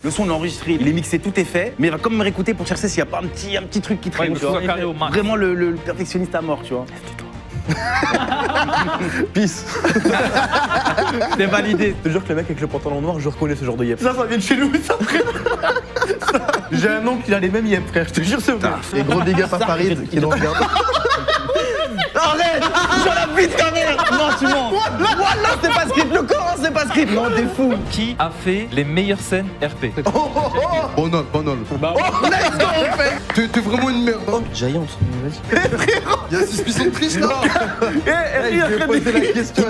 Le son, on l'a enregistré, il est mixé, tout est fait, mais il va quand même réécouter pour chercher s'il n'y a pas un petit truc qui traîne. Ouais, tu vois. carré au max. Vraiment le perfectionniste à mort, tu vois. Peace. C'est validé. Je te jure que le mec avec le pantalon noir, je reconnais ce genre de yep. Ça vient de chez nous, ça, frère. J'ai un oncle qui a les mêmes yep, frère, je te jure, c'est vrai. Et gros big up à Farid qui nous regarde. Arrête! J'en la bite ta mère! Non, tu mens! Wallah, c'est pas script! Le Coran, c'est pas script! Non, t'es fou! Qui a fait les meilleures scènes RP? Bonhomme. Let's go, on fait! T'es vraiment une merde. Hein. Giant. Il y a suspicion de triche là. Eh, Je vais poser la question.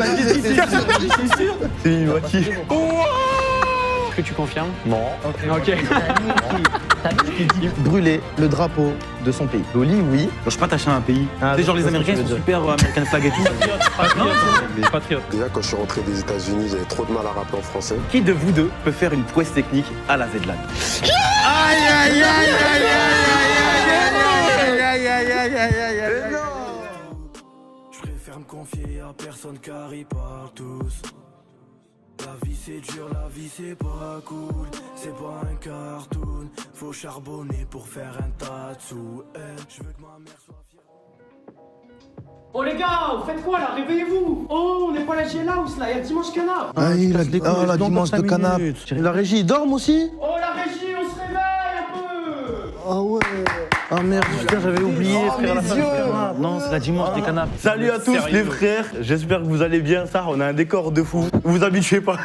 C'est une moitié. Est-ce que tu confirmes? Non. Ok. Brûler le drapeau de son pays. Loli, oui. Je suis pas attaché à un pays. Ah, Tu sais, genre les c'est ce que Américains tu veux sont dire. super American flag et tout. Patriote. Déjà, quand je suis rentré des États-Unis, j'avais trop de mal à rappeler en français. Qui de vous deux peut faire une prouesse technique à la Z-Lag? Je préfère me confier à personne car ils parlent tous. La vie c'est dur, la vie c'est pas cool. C'est pas un cartoon. Faut charbonner pour faire un tas de sous. Je veux que ma mère soit fière. Oh les gars, vous faites quoi là? Réveillez-vous! Oh, on n'est pas à la Jailhouse là, il y a Dimanche Canard! la dimanche de canap. La régie, ils dorment aussi? Oh la régie, on se réveille un peu! Ah ouais. Ah merde, putain, j'avais oublié, frère, la fin du canap. Non, c'est la dimanche des canapes. Salut à tous les frères, j'espère que vous allez bien. Ça, on a un décor de fou. Vous habituez pas.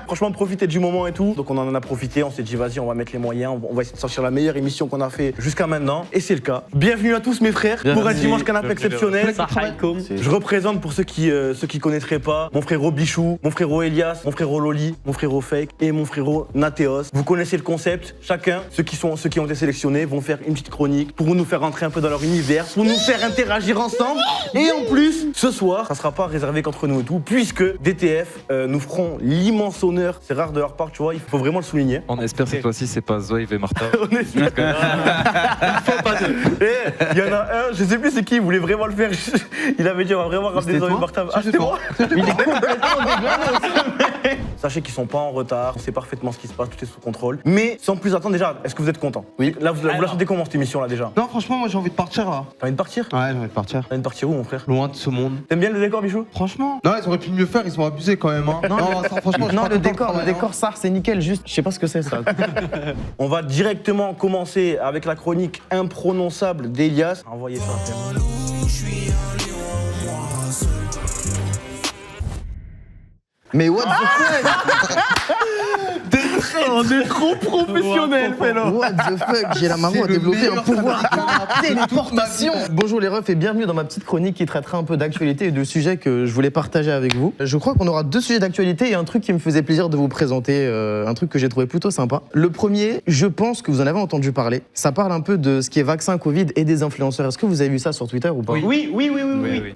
Franchement, profitez du moment et tout. Donc on en a profité, on s'est dit vas-y, on va mettre les moyens, on va essayer de sortir la meilleure émission qu'on a fait jusqu'à maintenant. Et c'est le cas. Bienvenue à tous mes frères pour un dimanche canap exceptionnel. Je représente pour ceux qui connaîtraient pas mon frérot Bichou, mon frérot Elias, mon frérot Loli, mon frérot Fake et mon frérot Nathéos. Vous connaissez le concept. Chacun, ceux qui ont été sélectionnés, vont faire une petite chronique pour nous faire rentrer un peu dans leur univers, pour nous faire interagir ensemble. Et en plus, ce soir, ça sera pas réservé qu'entre nous et tout, puisque DTF nous feront l'immense honneur. C'est rare de leur part, tu vois, il faut vraiment le souligner. On espère cette fois-ci c'est pas Zoïve et Martha. On espère. Faut pas de- Eh, il y en a un, je sais plus c'est qui, il voulait vraiment le faire. Il avait dit on va vraiment ramener Zoé Martha. Ah, c'était moi. Il est complètement dégueulasse. Sachez qu'ils sont pas en retard, on sait parfaitement ce qui se passe, tout est sous contrôle. Mais sans plus attendre, déjà, est-ce que vous êtes content? Oui. Là, vous la sentez comment cette émission là déjà? Non, franchement, moi j'ai envie de partir là. T'as envie de partir? Ouais, j'ai envie de partir. T'as envie de partir où, mon frère? Loin de ce monde. T'aimes bien le décor, Bichou? Franchement. Non, ils auraient pu mieux faire, ils sont abusés quand même. Hein. Non, ça, franchement, je suis Non, pas le content décor, quand le même, décor, ça, c'est nickel, juste. Je sais pas ce que c'est ça. On va directement commencer avec la chronique imprononçable d'Elias. Envoyez ça, frère. Mais what the fuck? On est trop professionnels, frère. What the fuck? J'ai la marron à développer un pouvoir de téléportation. Bonjour les refs et bienvenue dans ma petite chronique qui traitera un peu d'actualité et de sujets que je voulais partager avec vous. Je crois qu'on aura deux sujets d'actualité et un truc qui me faisait plaisir de vous présenter, un truc que j'ai trouvé plutôt sympa. Le premier, je pense que vous en avez entendu parler. Ça parle un peu de ce qui est vaccin Covid et des influenceurs. Est-ce que vous avez vu ça sur Twitter ou pas? Oui.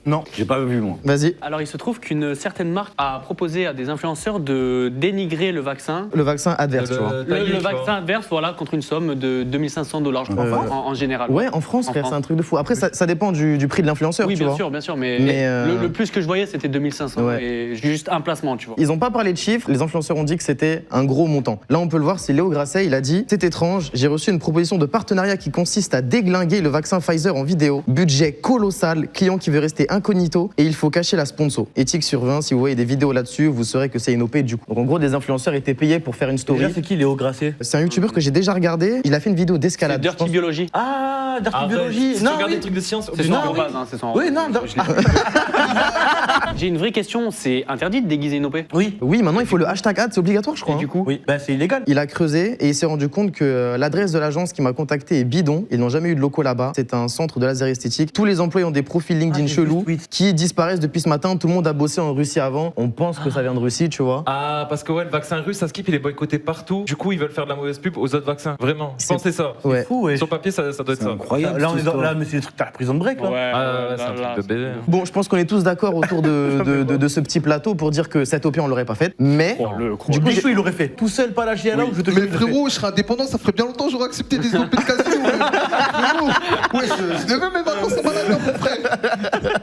Non. J'ai pas vu, moi. Vas-y. Alors il se trouve qu'une certaine marque a proposé à des influenceurs de dénigrer le vaccin. Le vaccin adverse, tu vois. Le vaccin adverse, voilà, contre une somme de 2500 $, je crois, en général. Ouais, en France, En frère, France. c'est un truc de fou. Après, ça dépend du prix de l'influenceur, Oui, tu vois. bien sûr, mais, Mais, le plus que je voyais, c'était 2500 Ouais. et juste un placement, tu vois. Ils n'ont pas parlé de chiffres, les influenceurs ont dit que c'était un gros montant. Là, on peut le voir, c'est Léo Grasset, il a dit « C'est étrange, j'ai reçu une proposition de partenariat qui consiste à déglinguer le vaccin Pfizer en vidéo. Budget colossal, client qui veut rester incognito et il faut cacher la sponsor. Éthique sur 20, si vous voyez des vidéos là-dessus, vous saurez que c'est une OP du coup. » Donc en gros, des influenceurs étaient payés pour faire une story. Déjà, c'est qui Léo Grasset? C'est un youtubeur que j'ai déjà regardé, il a fait une vidéo C'est d'escalade. je Dirty pense. Biology. Ah, Dirty Biologie. Si tu regardes des trucs de science, C'est son Non, arrobase, oui. hein, c'est son Oui, non, je l'ai- J'ai une vraie question, c'est interdit de déguiser une OP? Oui. Oui, maintenant il faut le hashtag ad, c'est obligatoire je crois. Et du hein. coup, Oui, ben c'est illégal. Il a creusé et il s'est rendu compte que l'adresse de l'agence qui m'a contacté est bidon. Ils n'ont jamais eu de locaux là-bas. C'est un centre de laser esthétique. Tous les employés ont des profils LinkedIn j'ai vu chelous ce tweet. qui disparaissent depuis ce matin. Tout le monde a bossé en Russie avant. On pense que ça vient de Russie, tu vois. Ah, parce que ouais, le vaccin russe, ça skip, il est boycotté partout. Du coup, ils veulent faire de la mauvaise pub aux autres vaccins. Vraiment, je pense que c'est ça. Ouais. Fou, ouais. Sur papier, ça doit être ça. incroyable. Là, cette histoire. mais c'est des trucs, t'as la prison de break, là. Ah, c'est un truc de bébé. Bon, je pense qu'on est tous d'accord autour de ce petit plateau pour dire que cette OP, on l'aurait pas faite. Mais, Du coup, il aurait fait tout seul, pas lâché à là où je te Mais jure, il frérot, je serais indépendant, ça ferait bien longtemps que j'aurais accepté des OP de casino. Frérot, ouais, je devais mes vacances à Malaga, mon frère.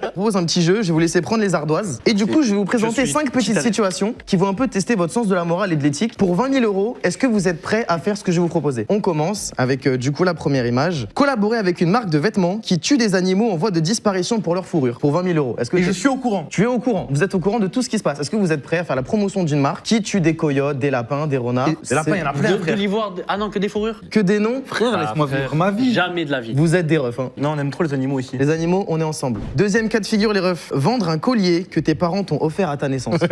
je propose un petit jeu, je vais vous laisser prendre les ardoises. Et du coup, je vais vous présenter 5 petites situations qui vont un peu tester votre sens de la morale et de l'éthique. Pour 20 000 €, est-ce que vous êtes prêts à faire ce que je vais vous proposer? On commence avec du coup la première image. Collaborer avec une marque de vêtements qui tue des animaux en voie de disparition pour leur fourrure. Pour 20 000 €. Est-ce que Et je suis au courant. tu es au courant? Vous êtes au courant de tout ce qui se passe? Est-ce que vous êtes prêts à faire la promotion d'une marque qui tue des coyotes, des lapins, des renards? Des lapins, il y en a plein, De frère. l'ivoire. Ah non, que des fourrures. Que des noms? Frère, laisse-moi vivre ma vie. Jamais de la vie. Vous êtes des refs, hein. Non, on aime trop les animaux ici. Les animaux, on est ensemble. Deuxième cas de figure, les refs. Vendre un collier que tes parents t'ont offert à ta naissance. À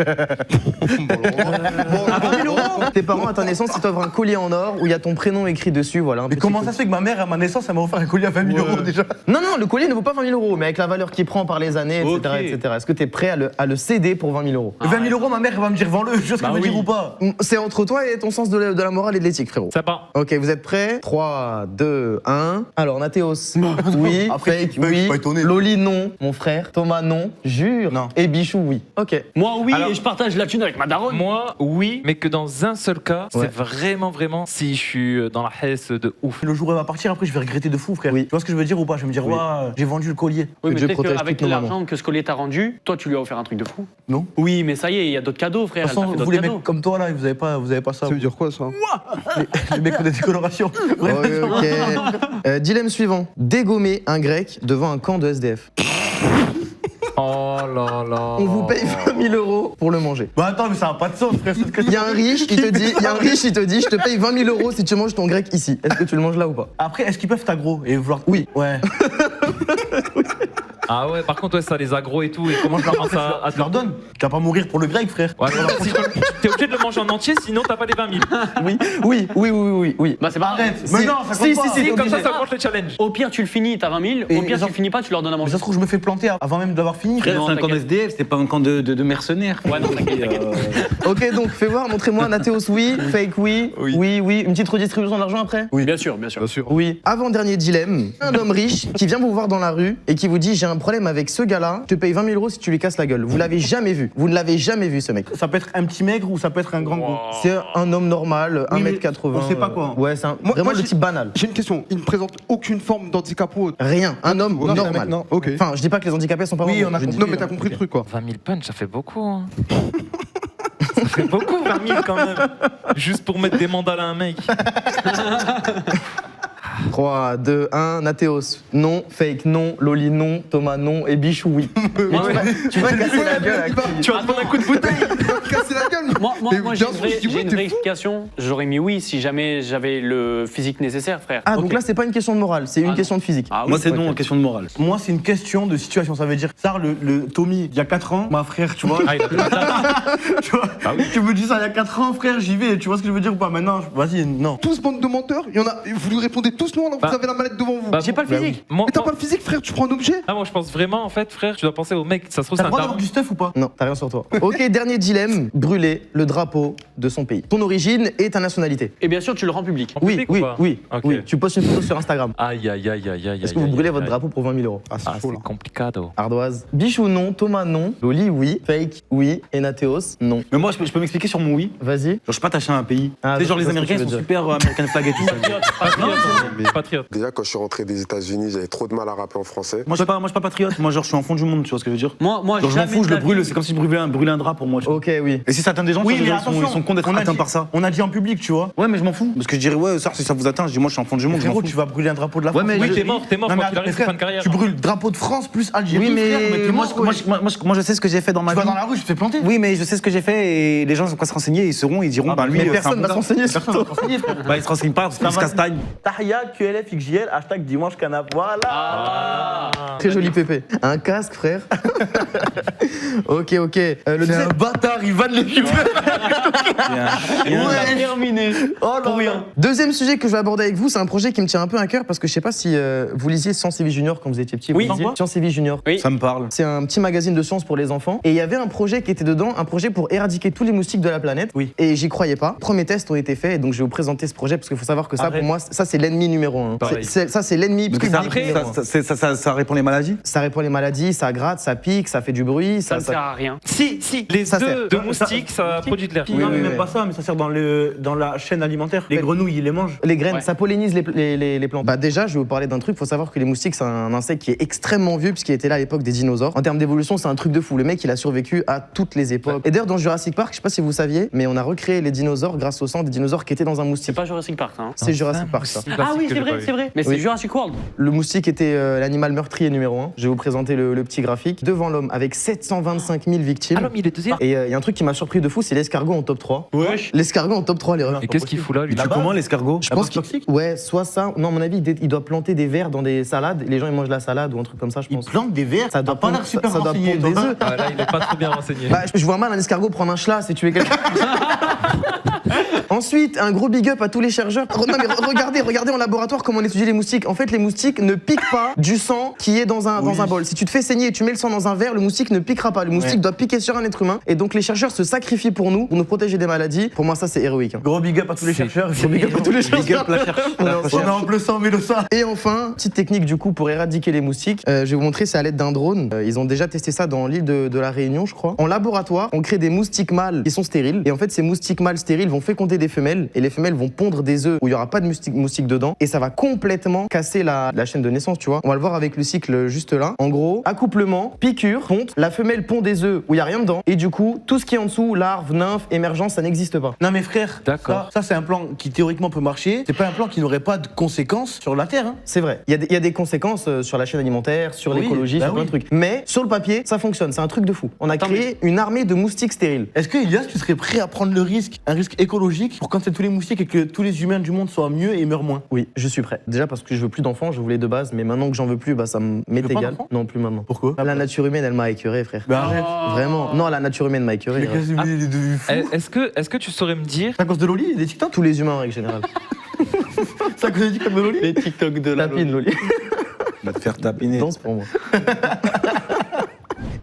20 000 €, tes parents à ta naissance, ils t'offrent un collier en or où il y a ton prénom écrit dessus, voilà. Mais comment ça se fait que ma mère, à ma naissance, elle m'a offert un collier à 20 000 € déjà? Non, non, le collier ne vaut pas 20 000 €, mais avec la valeur qu'il prend par les années, etc. Ok. etc. Est-ce que t'es prêt à le céder pour 20 000 €? 20 000 €, ma mère, elle va me dire vends-le, je sais ce qu'elle veut dire ou pas. C'est entre toi et ton sens de la morale et de l'éthique, frérot. Ça part. Ok, vous êtes prêts? 3, 2, 1. Alors, Nathéos, oui. Après, Fake, mec, je oui. suis pas étonné. Loli, non. Mon frère. Thomas, non. Jure. Non. Et Bichou, oui. Ok. Moi, oui, Alors- et je partage la thune avec ma daronne. Moi, oui, mais que dans un seul cas, Ouais. c'est vraiment si je suis dans la hesse de ouf. Le jour où elle va partir, après, je vais regretter de fou, frère. Oui. Tu vois ce que je veux dire ou pas? Je vais me dire, Oui. ouais, j'ai vendu le collier. Oui, mais Dieu peut-être protège qu'avec toutes nos l'argent que ce collier t'a rendu, toi, tu lui as offert un truc de fou. Non. Oui, mais ça y est, il y a d'autres cadeaux, frère. De toute Elle t'a façon, fait vous d'autres les cadeaux. mecs comme toi, là, vous avez pas ça. Ça veut dire quoi ça? Les mecs ont des décolorations. Bref, Ok. Dilemme suivant. Dégommer un grec devant un camp de SDF. Oh là là. On vous paye 20 000 € pour le manger. Bah attends, mais ça n'a pas de sens, frère. cette question. Il y a un riche, il te dit, je te paye 20 000 € si tu manges ton grec ici. Est-ce que tu le manges là ou pas? Après, est-ce qu'ils peuvent t'aggro et vouloir. Oui. Ouais. Ah ouais, par contre, ouais, ça, les agros et tout, et comment je leur rends ça à Tu leur donnes. Tu vas pas mourir pour le grec, frère. Ouais, non, si t'es obligé de le manger en entier, sinon t'as pas les 20 000. Oui. Bah, c'est pas grave. Arrête. Mais non, ça compte si, pas. si, si, Et comme ça, obligé. ça mange le challenge. Au pire, tu le finis, t'as 20 000. Et Au pire, les tu le finis pas, tu leur donnes à Mais manger. ça se trouve, je me fais planter avant même d'avoir fini. Frère, Non, c'est un camp t'inquiète. SDF, c'est pas un camp de mercenaires. Ouais, non, t'inquiète. Ok, donc fais voir, montrez-moi. Nathéos, oui. Fake, oui. Oui. Une petite redistribution de l'argent après? Oui, bien sûr, bien sûr. Oui. Avant-dernier dilemme. Un homme riche qui vient vous voir dans la rue et qui vous dit j'ai un problème avec ce gars-là, je te paye 20 000 € si tu lui casses la gueule. Vous l'avez jamais vu. Vous ne l'avez jamais vu ce mec. Ça peut être un petit maigre ou ça peut être un grand gros. C'est un homme normal, Oui, mais 1m80. on sait pas quoi. Ouais, c'est Moi, vraiment le j'ai- type banal. J'ai une question. Il ne présente aucune forme d'handicap ou autre. Rien. Un homme Non, c'est un normal. mec, non, ok. Enfin, je dis pas que les handicapés sont pas Oui, normaux, on a je dis- compris. Non, mais t'as compris le truc quoi. 20 000 punch, ça fait beaucoup. Hein. Ça fait beaucoup, 20 000 quand même. Juste pour mettre des mandales à un mec. 3, 2, 1, Nathéos, non. Fake, non. Loli, non. Thomas, non. Et Bichou, oui. Tu vas casser la gueule à qui? Tu vas te prendre un coup de bouteille. Il va me casser la gueule. Moi, Mais moi, bien j'ai une sûr, vraie, je dis oui, j'ai une t'es vraie fou. explication. J'aurais mis oui si jamais j'avais le physique nécessaire, frère. Ah, donc Ok. là, c'est pas une question de morale, c'est une non. question de physique. Ah oui. Moi, c'est non, Ok. question de morale. Moi, c'est une question de situation. Ça veut dire, ça, le Tommy, il y a 4 ans, ma frère, tu vois. Ah, il a de la table. Tu vois, tu me dis ça il y a 4 ans, frère, j'y vais. Tu vois ce que je veux dire ou pas? Maintenant, vas-y, non. Tous bande de menteurs, il y en a. Vous lui répondez tous non, alors Bah, vous avez la mallette devant vous. Bah, J'ai pas le physique. Moi, Mais t'as pas le physique, frère, tu prends un objet. moi, je pense vraiment, en fait, frère, tu dois penser au mec. Ça se trouve, T'as c'est le un droit daron. d'avoir du stuff ou pas? Non, t'as rien sur toi. Ok, dernier dilemme, brûler le drapeau de son pays. Ton origine et ta nationalité. Et bien sûr, tu le rends public. En public ou pas Oui. Ok. Tu postes une photo sur Instagram. Aïe, aïe, aïe, aïe, aïe. Est-ce que vous brûlez votre drapeau pour 20 000 €? Ah, c'est Ah, chaud c'est là. complicado. Ardoise. Bichou, non. Thomas, non. Loli, oui. Fake, oui. Et Nathéos, non. Mais moi, je peux m'expliquer sur mon oui. Vas-y. Genre, je suis pas attaché à un pays. Ah, Tu sais, genre, je les vois ce que Américains, tu ils veux sont dire. super American flag et tout ça. Patriote. Déjà, quand je suis rentré des États-Unis, j'avais trop de mal à rapper en français. Moi, je suis pas patriote. Moi, genre, je suis en fond du monde, tu vois ce que je veux dire. Moi, Genre, je m'en jamais fous, je de le la brûle. vie. C'est comme si je brûlais un drap pour moi. tu vois. Ok, oui. Et si ça atteint des gens, Oui, tu vois, mais les gens, attention, ils sont cons d'être on a atteints dit- par ça. On a dit en public, tu vois. Ouais, mais je m'en fous. Parce que je dirais, ouais, ça, si ça vous atteint, je dis, moi, je suis en fond du monde. je m'en Frérot, fous. tu vas brûler un drapeau de la Ouais, France. mais Oui, je- t'es mort, Non, mais quoi qu'il attends, arrive, c'est frère, fin de carrière. tu brûles le drapeau de France plus Algérie. Oui, frère, mais t'es moi, mort, ouais. moi, je sais ce que j'ai fait dans ma Tu vas vie. dans la rue, je te fais planter. Oui, mais je sais ce que j'ai fait et les gens vont pas se renseigner, ils seront, ils diront, bah lui, Mais c'est un personne va bon se renseigner sur Personne toi. va te renseigner, frère. gars. Bah, ils se renseignent pas, parce qu'ils se castagne. Tahia, QLF, XJL, hashtag dimanche canap. Voilà. Ah. Très joli pépé. Un casque, frère. Ok. Le C'est un deuxième. bâtard, il va de les vivre. Terminé. Pour rien. Deuxième sujet que je vais aborder avec vous, c'est un projet qui me tient un peu à cœur parce que je sais pas si vous lisiez Sciences et Vie Junior quand vous étiez petit. Oui. Vous lisiez Sciences et Vie Junior. Oui. Ça me parle. C'est un petit magazine de sciences pour les enfants. Et il y avait un projet qui était dedans, un projet pour éradiquer tous les moustiques de la planète. Oui. Et j'y croyais pas. Premiers tests ont été faits, et donc je vais vous présenter ce projet parce qu'il faut savoir que ça, Arrête. pour moi, ça c'est l'ennemi numéro 1. Pareil. Ça c'est l'ennemi Mais public après, numéro un. ça répond les maladies. Ça répond les maladies, ça gratte, ça pique, ça fait du bruit. Ça ne sert à rien. Si, les Ça œufs sert. de moustiques, ça produit de l'air. Non, mais oui, même oui. pas ça, mais ça sert dans la chaîne alimentaire. Les grenouilles, ils les mangent. Les graines, Ouais. ça pollinise les plantes. Bah déjà, je vais vous parler d'un truc. Faut savoir que les moustiques, c'est un insecte qui est extrêmement vieux puisqu'il était là à l'époque des dinosaures. En termes d'évolution, c'est un truc de fou. Le mec, il a survécu à toutes les époques. Et d'ailleurs, dans Jurassic Park, je sais pas si vous saviez, mais on a recréé les dinosaures grâce au sang des dinosaures qui étaient dans un C'est moustique. pas Jurassic Park, ça. Hein. C'est Jurassic Park, ça. Ah oui, c'est vrai, c'est vrai. Mais Oui. c'est Jurassic World. Le moustique était l'animal meurtrier numéro 1. Je vais vous présenter le petit graphique. Devant l'homme, avec 725 000 victimes. Ah non, mais il est deuxième. Et il y a un truc qui m'a surpris de fou, c'est l'escargot en top 3. Wesh. L'escargot en top 3, les refs. Et qu'est-ce qu'il fout là, lui Tu comment l'escargot? Je La pense base qu'il toxique ouais, soit ça. Non, à mon avis, il doit planter des vers dans des salades. Les gens ils mangent la salade ou un truc comme ça, je Ils pense. plantent des vers. Ça doit T'as pas pondre- l'air super ça doit renseigné, pondre des toi. œufs. Ah là, il est pas très bien renseigné. Bah, je vois mal un escargot prendre un chat si tu es quelqu'un. Ensuite, un gros big up à tous les chercheurs. Non mais regardez en laboratoire comment on étudie les moustiques. En fait, les moustiques ne piquent pas du sang qui est dans un bol. Si tu te fais saigner et tu mets le sang dans un verre, le moustique ne piquera pas. Le moustique doit piquer sur un être humain. Et donc les chercheurs se sacrifient pour nous protéger des maladies. Pour moi, ça c'est héroïque. Hein. Gros big up à tous les chercheurs. Gros big up à tous les chercheurs. On est en bleu sang, mais le sang. Et enfin, petite technique du coup pour éradiquer les moustiques. Je vais vous montrer, c'est à l'aide d'un drone. Ils ont déjà testé ça dans l'île de la Réunion, je crois. En laboratoire, on crée des moustiques mâles qui sont stériles. Et en fait, ces moustiques mâles stériles vont féconder des femelles. Et les femelles vont pondre des œufs où il n'y aura pas de moustiques dedans. Et ça va complètement casser la chaîne de naissance, tu vois. On va le voir avec le cycle juste là. En gros, accouplement, piqûre, ponte. La femelle pond des œufs où il n'y a rien dedans. Et du coup, tout ce qui est en dessous, larves, nymphes, émergence, ça n'existe pas. Non mais frère, D'accord. ça c'est un plan qui théoriquement peut marcher. C'est pas un plan qui n'aurait pas de conséquences sur la Terre. Hein. C'est vrai. Il y a des conséquences sur la chaîne alimentaire, sur Oui, l'écologie, bah sur plein de oui. trucs. Mais sur le papier, ça fonctionne. C'est un truc de fou. On a créé une armée de moustiques stériles. Est-ce que Elias, tu serais prêt à prendre le risque, un risque écologique, pour quand c'est tous les moustiques et que tous les humains du monde soient mieux et meurent moins? Oui, je suis prêt. Déjà parce que je veux plus d'enfants, je voulais de base, mais maintenant que j'en veux plus, bah ça m'est veux pas égal. d'enfants Non, plus maintenant. Pourquoi? La nature humaine, elle m'a écœuré, frère. Bah arrête. Vraiment. Non, la nature humaine m'a écœuré. Mais les refs. qu'est-ce que de fou? Est-ce que tu saurais me dire C'est à cause de Loli et des TikTok? Tous les humains en règle générale. C'est à cause des TikTok de Loli? Les TikTok de la Tapine, Loli. Va te faire tapiner. Danse pour moi.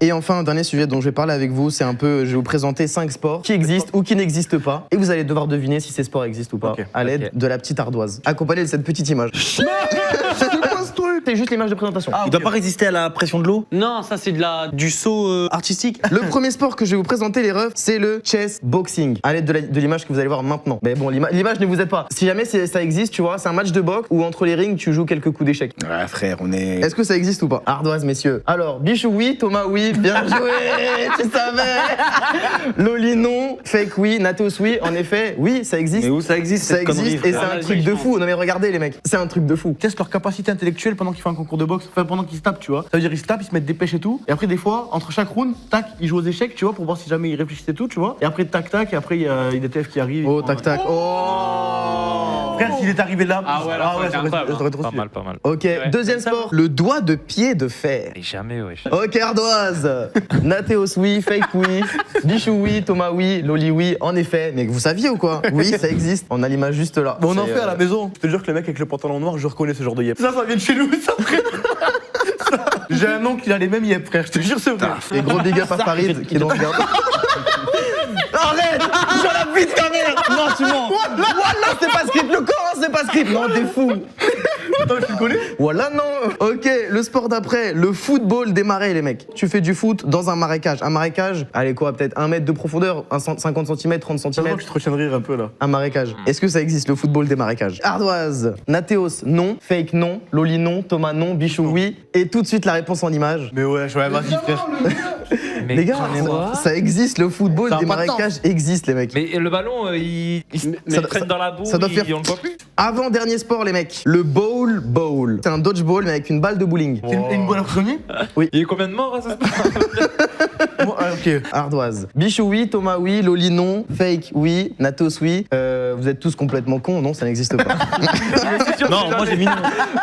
Et enfin, un dernier sujet dont je vais parler avec vous, c'est un peu, je vais vous présenter 5 sports qui existent ou qui n'existent pas. Et vous allez devoir deviner si ces sports existent ou pas, Ok. à l'aide de la petite ardoise. Accompagné de cette petite image. C'est quoi ce truc? C'est juste l'image de présentation. Ah, Il doit pas résister à la pression de l'eau? Non, ça c'est du saut artistique. Le premier sport que je vais vous présenter, les refs, c'est le chess boxing. À l'aide de l'image que vous allez voir maintenant. Mais bon, l'image ne vous aide pas. Si jamais ça existe, tu vois, c'est un match de boxe où entre les rings, tu joues quelques coups d'échecs. Ouais, frère, on est. Est-ce que ça existe ou pas? Ardoise, messieurs. Alors, Bichou, oui. Thomas, oui. Bien joué. Tu savais. Loli, non. Fake, oui. Natos, oui. En effet, oui, ça existe. Mais où ça existe Ça cette connerie, existe et c'est frère un truc de fou. Non mais regardez les mecs, c'est un truc de fou. Teste leur capacité intellectuelle pendant qu'ils font un concours de boxe, enfin pendant qu'ils se tapent, tu vois. Ça veut dire ils se tapent, ils se mettent des pêches et tout. Et après, des fois, entre chaque round, tac, ils jouent aux échecs, tu vois, pour voir si jamais ils réfléchissent et tout, tu vois. Et après, tac, tac, et après, il y a des TF qui arrivent. Oh tac tac. Oh. Frère, s'il est arrivé là. Ah ouais, là, ça aurait été incroyable, ça aurait trop Pas stylé. mal, pas mal. Ok, deuxième sport, le doigt de pied de fer. Et jamais, ouais. Ok Ardoise. Nathéos oui, Fake oui, Bichou oui, Thomas oui, Loli oui, en effet. Mais vous saviez ou quoi? Oui, ça existe. On a l'image juste là. Bon, on en C'est, fait à la maison. Je te jure que le mec avec le pantalon noir, je reconnais ce genre de yep. Ça vient de chez nous, ça, frère. Ça, j'ai un oncle qui a les mêmes yep, frère. Je te jure, c'est vrai. Et gros big up à Farid qui est dans le garde. Arrête! J'en la bite ta mère! Non, tu mens! Wallah, c'est pas script! Le Coran, c'est pas script! Non, t'es fou! Attends, tu le connais? Voilà non. Ok, le sport d'après, le football des marais les mecs. Tu fais du foot dans un marécage. Un marécage, allez quoi, peut-être 1 mètre de profondeur, 50 cm, 30 Je cm. crois que je te retiens de rire un peu là. Un marécage. Est-ce que ça existe le football des marécages? Ardoise, Nathéos non, Fake non, Loli non, Thomas non, Bichou oui. Et tout de suite la réponse en image. Mais ouais, vas-y, frère. Mais Les gars, quoi ça existe, le football Ça a des pas de marécages existe les mecs. Mais le ballon, il ça- traîne dans la boue, ça doit faire- on le voit plus. Avant-dernier sport les mecs, le bowl. C'est un dodgeball mais avec une balle de bowling. C'est une bonne prisonnier? Il y a eu combien de morts à ce sport? Ok. Ardoise. Bichou oui, Thomas oui, Loli non, Fake oui, Natos oui. vous êtes tous complètement cons. Non, ça n'existe pas. Non, moi j'ai mis.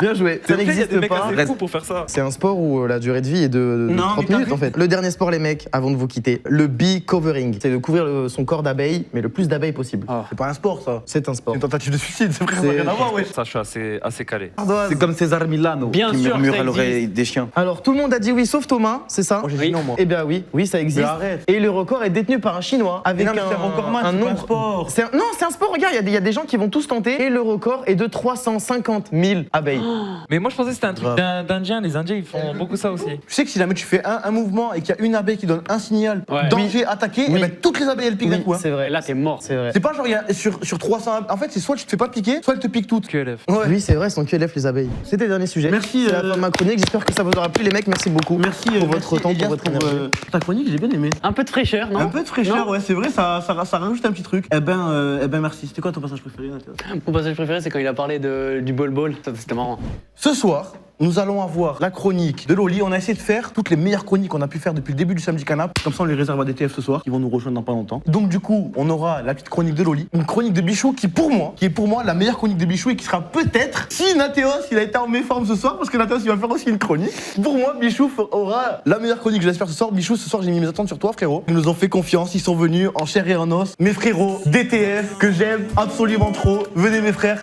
Bien joué. Ça Il y a des n'existe mecs pas. assez fous pour faire ça. C'est un sport où la durée de vie est de Non, 30 mais t'as minutes vu en fait. Le dernier sport, les mecs, avant de vous quitter, le bee covering. C'est de couvrir son corps d'abeilles, mais le plus d'abeilles possible. C'est pas un sport ça. C'est un sport. C'est une tentative de suicide, c'est vrai, ça n'a C'est- rien à voir, ouais. Ça, je suis assez calé. C'est comme César Milano Bien qui sûr, murmure ça à l'oreille existe. des chiens. Alors tout le monde a dit oui, sauf Thomas, c'est ça? Moi j'ai Oui. dit non, moi. Eh bien oui, ça existe. Mais arrête. Et le record est détenu par un Chinois avec non, mais c'est un record man, c'est pas un sport. Non, c'est un sport, regarde, il y a des gens qui vont tous tenter. Et le record est de 350 000 abeilles. Mais moi, je pensais que c'était un truc d'Indien. Les Indiens, ils font beaucoup ça aussi. Tu sais que si jamais tu fais un mouvement et qu'il y a une abeille qui donne un signal, Ouais. danger, attaqué, Oui. et ben toutes les abeilles elles piquent d'un coup. hein. c'est Et vrai. là, t'es mort. C'est vrai. C'est pas genre il y a sur 300. En fait, c'est soit tu te fais pas piquer, soit elles te piquent toutes. QLF. Ouais. Oui, c'est vrai, c'est en QLF les abeilles. C'était le dernier sujet. Merci, C'est la fin de ma chronique. J'espère que ça vous aura plu, les mecs. Merci beaucoup. Merci pour votre merci, temps, Elias, pour votre énergie. ta chronique, j'ai bien aimé. Un peu de fraîcheur, non? Un peu de fraîcheur, Non. ouais, c'est vrai, ça rajoute un petit truc. Eh ben merci. C'était quoi ton passage préféré, Nathalie? Mon passage préféré, c'est quand il a parlé du bol-bol. Ça, c'était marrant. Ce soir, nous allons avoir la chronique de Loli. On a essayé de faire toutes les meilleures chroniques qu'on a pu faire depuis le début du Samedi Canap. Comme ça, on les réserve à DTF ce soir, qui vont nous rejoindre dans pas longtemps. Donc du coup, on aura la petite chronique de Loli, une chronique de Bichou qui est pour moi la meilleure chronique de Bichou et qui sera peut-être si Nathéos il a été en méforme ce soir, parce que Nathéos il va faire aussi une chronique. Pour moi, Bichou aura la meilleure chronique, je l'espère ce soir. Bichou, ce soir j'ai mis mes attentes sur toi, frérot. Ils nous ont fait confiance, ils sont venus en chair et en os. Mes frérots, DTF, que j'aime absolument trop. Venez mes frères.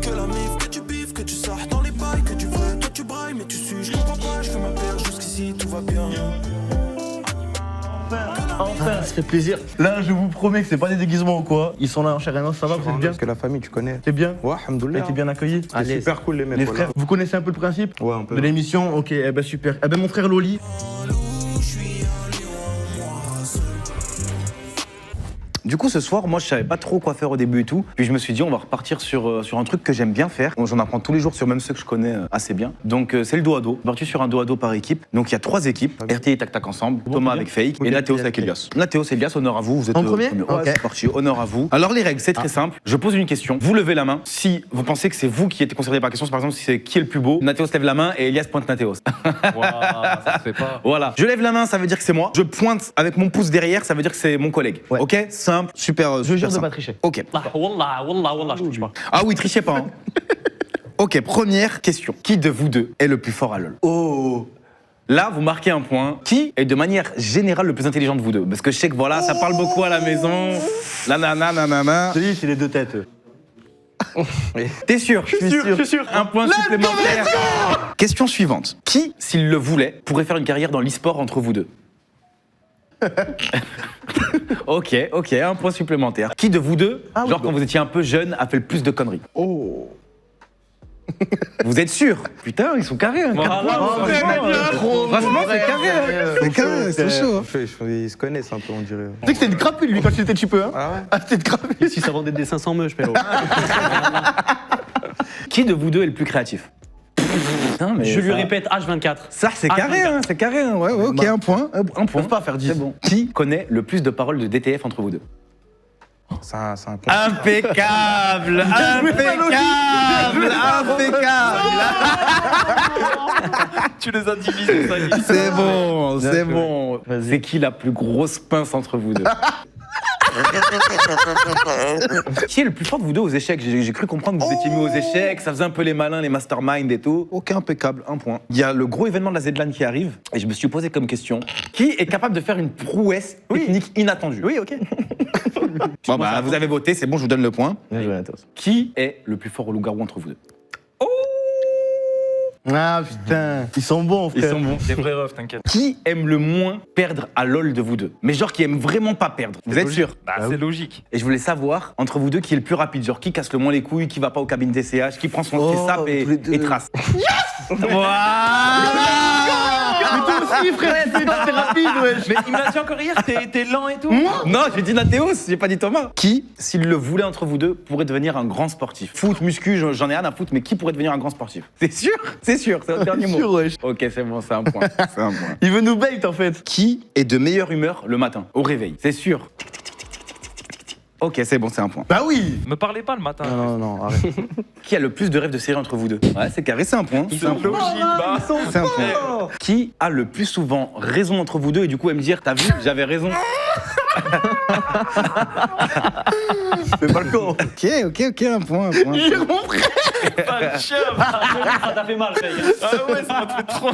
Que la mif, que tu biffes, que tu sortes dans les bails, que tu veux, toi tu brailles, mais tu suis, je comprends pas, je fais ma paire, jusqu'ici tout va bien. Enfin, ça fait plaisir. Là, je vous promets que c'est pas des déguisements ou quoi. Ils sont là en chair et en os, ça va, vous êtes bien? Parce que la famille, tu connais. C'est bien? Ouais, alhamdoulilah. T'es bien accueilli? C'est super cool les mecs. Les voilà. frères, vous connaissez un peu le principe Ouais, un peu. de l'émission? Ok, eh ben super. Eh ben mon frère Loli. Du coup, ce soir, moi, je savais pas trop quoi faire au début et tout. Puis je me suis dit, on va repartir sur un truc que j'aime bien faire. Bon, j'en apprends tous les jours sur même ceux que je connais assez bien. Donc, c'est le dos à dos. On va partir sur un dos à dos par équipe. Donc, il y a 3 équipes. RT et Tac Tac ensemble. Thomas avec Fake. Et Nathéos avec Elias. Nathéos et Elias, honneur à vous. Vous êtes En premier Ouais, Ok. c'est parti. Honneur à vous. Alors, les règles, c'est très simple. Je pose une question. Vous levez la main. Si vous pensez que c'est vous qui êtes concerné par la question, par exemple, si c'est qui est le plus beau, Nathéos lève la main et Elias pointe Nathéos. Waouh, ça se fait pas. Voilà. Je lève la main, ça veut dire que c'est moi. Je pointe avec mon pouce derrière, ça veut dire que c'est mon collègue. Ouais. Ok? Simple, super. Je jure de simple. pas tricher. Ok. Wallah, je touche pas. Ah oui, trichez pas. Hein. Ok, première question. Qui de vous deux est le plus fort à LoL? Oh. Là, vous marquez un point. Qui est de manière générale le plus intelligent de vous deux? Parce que je sais que voilà, ça parle beaucoup à la maison. La nanana. Je te dis, c'est les deux têtes. T'es sûr? Je suis sûr. Un point supplémentaire. Question suivante. Qui, s'il le voulait, pourrait faire une carrière dans l'e-sport entre vous deux? Ok, un point supplémentaire. Qui de vous deux, Ah oui, genre bon. quand vous étiez un peu jeune, a fait le plus de conneries? Oh. Vous êtes sûr? Putain, ils sont carrés. Hein, Voilà, quatre points. Franchement, c'est carré. Hein. C'est carré, c'est chaud. hein. Ils se connaissent un peu, on dirait. Tu sais que c'était une crapule lui quand il était chipeux, hein? Ah ouais? Ah, c'était une crapule. Si ça vendait des 500 meuches, pélo. Qui de vous deux est le plus créatif? Putain, mais Je lui ça- répète H24. Ça, c'est Ah, carré, hein, c'est carré. Hein. Ouais, ok, un point. Un On point. peut pas faire 10. C'est bon. Qui connaît le plus de paroles de DTF entre vous deux? C'est un Impeccable! Impeccable! Tu les as divisés, ça y est. C'est bon, c'est bon. C'est qui la plus grosse pince entre vous deux? Qui est le plus fort de vous deux aux échecs? J'ai cru comprendre que vous étiez mis aux échecs, ça faisait un peu les malins, les masterminds et tout. Ok, impeccable, un point. Il y a le gros événement de la Z-Lan qui arrive, et je me suis posé comme question, qui est capable de faire une prouesse technique inattendue? Oui, ok. Bon bah, vous avez voté, c'est bon, je vous donne le point. Qui est le plus fort au loup-garou entre vous deux? Ah putain, ils sont bons, frère. Ils sont bons. Des vrais refs, t'inquiète. Qui aime le moins perdre à LoL de vous deux? Mais genre qui aime vraiment pas perdre. Vous êtes sûr? Bah, c'est logique. Et je voulais savoir, entre vous deux, qui est le plus rapide? Genre, qui casse le moins les couilles, qui va pas aux cabines DCH, qui prend son Oh, petit sap tous les deux. et trace? Voilà! Mais toi aussi, frère, c'est rapide, wesh. Mais il me l'a dit encore hier, t'es lent et tout. Non, j'ai dit Nathéos, j'ai pas dit Thomas. Qui, s'il le voulait entre vous deux, pourrait devenir un grand sportif? Foot, muscu, j'en ai rien à foutre, mais qui pourrait devenir un grand sportif? C'est sûr? C'est sûr, c'est le dernier mot. sûr, wesh. Ok, c'est bon, c'est un point. C'est un point. Il veut nous bait, en fait. Qui est de meilleure humeur le matin, au réveil? C'est sûr. Ok, c'est bon, c'est un point. Bah oui. Me parlez pas le matin. Non, arrête. Qui a le plus de rêves de série entre vous deux? Ouais, c'est carré, c'est un point. Ils C'est un sont point. logiques, bah. C'est un point. Qui a le plus souvent raison entre vous deux et du coup elle me dire, t'as vu, j'avais raison? C'est pas le con. Ok, un point. Ça t'a fait mal, Fake. Ah ouais, ça m'a fait trop.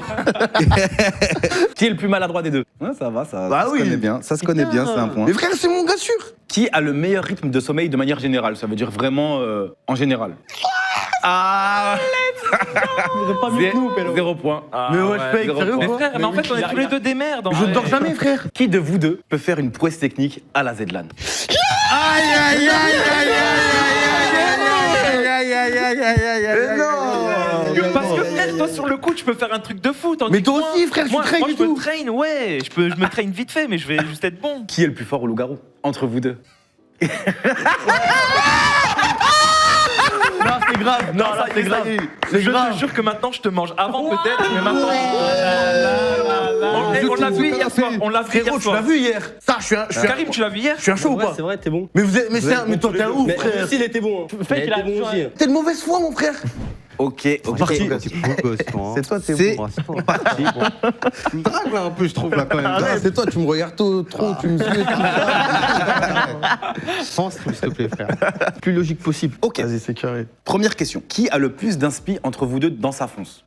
Qui est le plus maladroit des deux? Ouais, ça va, Bah se oui. connaît bien. Ça se connaît bien, c'est un point. Mais frère, c'est mon gars sûr. Qui a le meilleur rythme de sommeil de manière générale? Ça veut dire vraiment en général. Ah, Pas mieux que nous, Pélo. 0 point. Mais ouais, je paye, zéro sérieux ou point. quoi? Frère, mais en fait, on est tous les deux des merdes. en Je vrai. dors jamais, frère. Qui de vous deux peut faire une prouesse technique à la Zedlan? Parce que frère, toi sur le coup, tu peux faire un truc de fou. tandis Mais que toi moi- aussi, frère, tu moi, traînes moi, et je me tout. traîne, ouais. Je me traîne vite fait, mais je vais juste être bon. Qui est le plus fort au loup-garou entre vous deux? Non, c'est grave. Non, là, c'est grave. C'est Je grave. te jure que maintenant, je te mange avant peut-être, mais maintenant. On l'a vu hier soir. On l'a vu Frérot, hier tu soir. l'as vu hier. Ça, je suis un Karim, tu l'as vu hier? Je suis un chaud ou Ouais, pas? c'est vrai, t'es bon. Mais toi, t'es un ouf, frère. S'il était bon. Fake, il a bon aussi. T'es de mauvaise foi, mon frère. Ok. C'est toi, t'es bon. Drague là un peu, je trouve là quand même. Ah, c'est toi, tu me regardes trop, tu me suis. Pense, s'il te plaît, frère. Plus logique possible. Ok. Vas-y, c'est carré. Première question. Qui a le plus d'inspi entre vous deux dans sa fonce?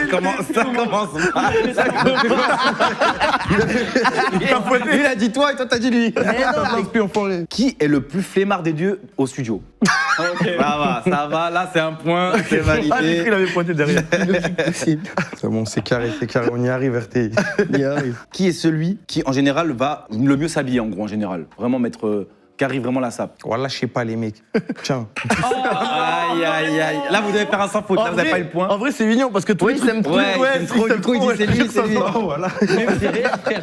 Comment ça commence mal. Il a dit toi et toi t'as dit lui. Qui est le plus flemmard des dieux au studio? Ça va, là c'est un point, c'est Ah, j'ai cru validé. qu'il avait pointé derrière. C'est bon, c'est carré, on y arrive, RTI. On y arrive. Qui est celui qui en général va le mieux s'habiller en gros en général? Vraiment mettre carry vraiment la sape. Voilà, je sais pas les mecs. Tiens. Aïe aïe aïe. Là vous devez faire un sans faute, là vous n'avez pas eu le point. En vrai, c'est mignon parce que toi, Oui, il s'aime trop. Ouais, il s'aime trop, il dit c'est lui, c'est lui. Voilà.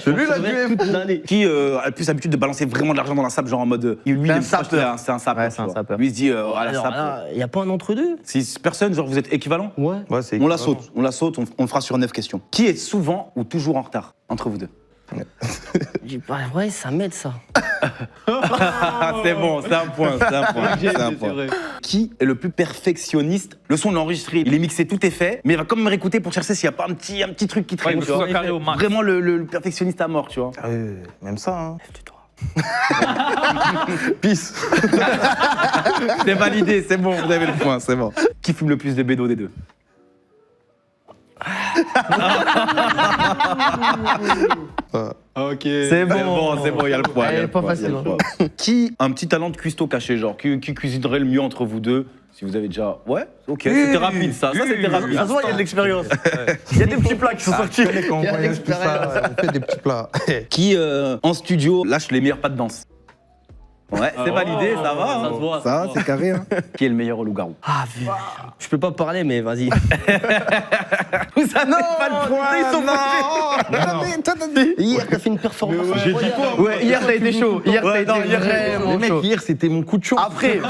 Celui-là, toute l'année. Qui a le plus l'habitude de balancer vraiment de l'argent dans la sape, genre en mode. Lui, il est sapeur. c'est un sapeur. Ouais, c'est un tu vois. sapeur. Lui, il se dit, à la Alors sape. là, y a pas un entre-deux? Si personne, genre vous êtes équivalent, Ouais. Ouais, c'est on la saute, on le fera sur 9 questions. Qui est souvent ou toujours en retard entre vous deux? Bah ouais, ça m'aide ça. C'est bon, c'est un point. Qui est le plus perfectionniste? Le son, on l'a enregistré, il est mixé, tout est fait, mais il va quand même réécouter pour chercher s'il n'y a pas un petit truc qui Ouais, traîne. il tu faut vois. que ce soit carré au max. Vraiment le perfectionniste à mort, tu vois. Même ça, hein. Peace. C'est validé, c'est bon, vous avez le point, c'est bon. Qui fume le plus de bédo des deux? Ok. C'est bon. Il y a le point. Elle il y a est le pas point, il y a le facile, point. Qui a un petit talent de cuistot caché, genre, qui cuisinerait le mieux entre vous deux? Si vous avez déjà. Ouais, ok, c'était rapide ça. Ça, c'était rapide. Ça se voit, il y a de l'expérience. Il y a des petits plats qui sont sortis. On fait des petits plats. Qui, en studio, lâche les meilleurs pas de danse? Ouais, c'est validé, ça va. Ça hein. se voit. Ça, c'est carré. Hein. Qui est le meilleur au loup-garou? Ah, je peux pas parler, mais vas-y. Vous savez pas le point. Ils sont Hier, t'as fait une performance. J'ai dit quoi? Ouais, hier t'as été chaud. Hier Ouais, t'as non, été hier, vraiment les mecs, chaud. hier, c'était mon coup de chaud. Après,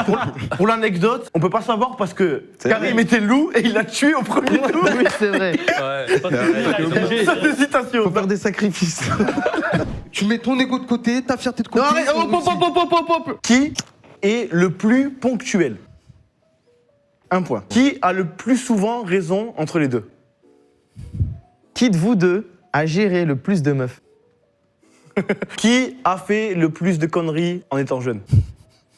pour l'anecdote, on peut pas savoir parce que Karim était le loup et il l'a tué au premier tour. Oui, c'est vrai. Ça, félicitations. Faut faire des sacrifices. Tu mets ton ego de côté, ta fierté de côté. Non, arrête, hop. Qui est le plus ponctuel? Un point. Qui a le plus souvent raison entre les deux? Qui de vous deux a géré le plus de meufs? Qui a fait le plus de conneries en étant jeune?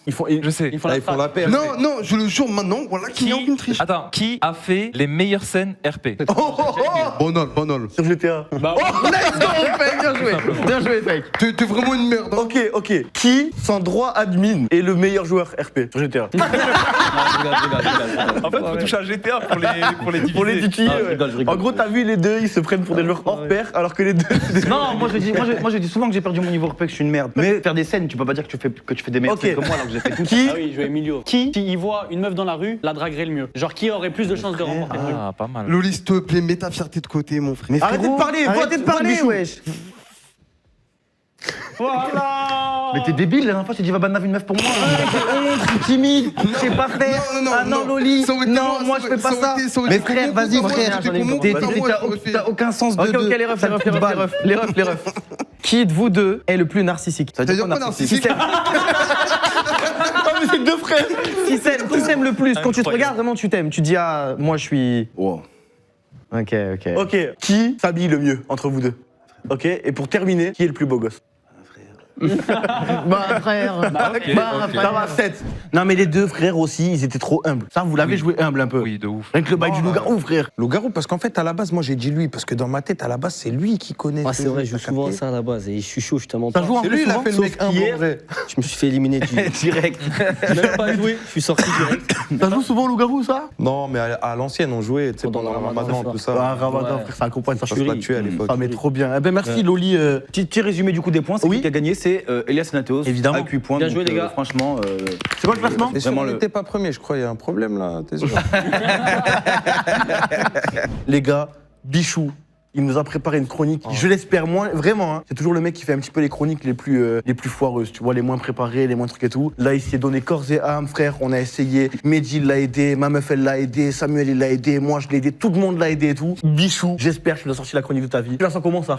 Je sais. Ils font la frappe. Non, non, je le jure maintenant, voilà qu'il n'y a aucune triche. Attends, qui a fait les meilleures scènes RP? Bonol. Sur GTA. Bah, Bien joué, Fake. T'es vraiment une merde. Hein. Ok. Qui, sans droit admin, est le meilleur joueur RP sur GTA? En fait, faut toucher à GTA pour les diviser. Pour les titiller, Ah, je ouais. rigole, je rigole. En gros, t'as vu les deux, ils se prennent pour des joueurs hors pair, alors que les deux. Non, moi je dis souvent que j'ai perdu mon niveau RP, que je suis une merde. Mais faire des scènes, tu peux pas dire que tu fais des meilleures Ok. scènes que moi alors que j'ai fait tout. Qui Ah oui, je jouais Emilio. Qui, s'il voit une meuf dans la rue, la draguerait le mieux? Genre, qui aurait plus de chances de remporter le mieux? Ah, pas mal. Loli, s'il te plaît, mets ta fierté de côté, mon frère. Mais Arrêtez de parler, Arrêtez de parler, wesh. Voilà. Mais t'es débile, la dernière fois j'ai dit va banave une meuf pour moi. Je suis timide, je sais pas faire. Ah non, Loli, Ça aurait été non, moi je fais pas ça. Mais frère, vas-y frère, t'as aucun sens de. Ok, les refs. Qui de vous deux est le plus narcissique? Ça veut dire quoi, narcissique? Ah, mais c'est deux frères. Qui s'aime le plus? Quand tu te regardes, vraiment, tu t'aimes. Tu dis, ah, moi, je suis. Wow. Ok. Ok. Qui s'habille le mieux entre vous deux? Ok, et pour terminer, qui est le plus beau gosse? Bah frère. Ça va, 7. Non, mais les deux frères aussi, ils étaient trop humbles. Ça, vous l'avez joué humble un peu. Oui, de ouf. Avec le bail du loup-garou, frère. Loup-garou, parce qu'en fait, à la base, moi j'ai dit lui, parce que dans ma tête, à la base, c'est lui qui connaît. Ah, c'est vrai, je joue souvent à ça à la base et je suis chaud, je te mens Ça pas. joue en C'est plus lui, il a souvent, fait le sauf mec humble qu'hier, en vrai. Je me suis fait éliminer Direct. J'ai même pas joué, je suis sorti direct. Ça joue souvent au loup-garou, ça? Non, mais à l'ancienne, on jouait, tu sais, Pendant pendant le le Ramadan, ramadan, tout ça. Ah, Ramadan, Ouais. frère, ça accompagne, ça Ça se furie. battuait à l'époque. Ah, mais trop bien. Eh ben, merci, Loli. Petit résumé du coup des points. C'est Oui. qui a gagné, c'est Elias Nateos. Évidemment. Avec 8 points. Bien donc, joué, les gars. Franchement. C'est quoi le classement? T'es sûr Vraiment qu'on le- n'était pas premier, je crois, il y a un problème là, t'es sûr? Les gars, Bichou, il nous a préparé une chronique qui, je l'espère moins, vraiment, hein, c'est toujours le mec qui fait un petit peu les chroniques les plus foireuses, tu vois, les moins préparées, les moins trucs et tout. Là, il s'est donné corps et âme, frère, on a essayé. Mehdi l'a aidé, ma meuf, elle l'a aidé, Samuel, il l'a aidé, moi, je l'ai aidé, tout le monde l'a aidé et tout. Bichou, j'espère que tu nous as sorti la chronique de ta vie. Tu la sens comment, ça?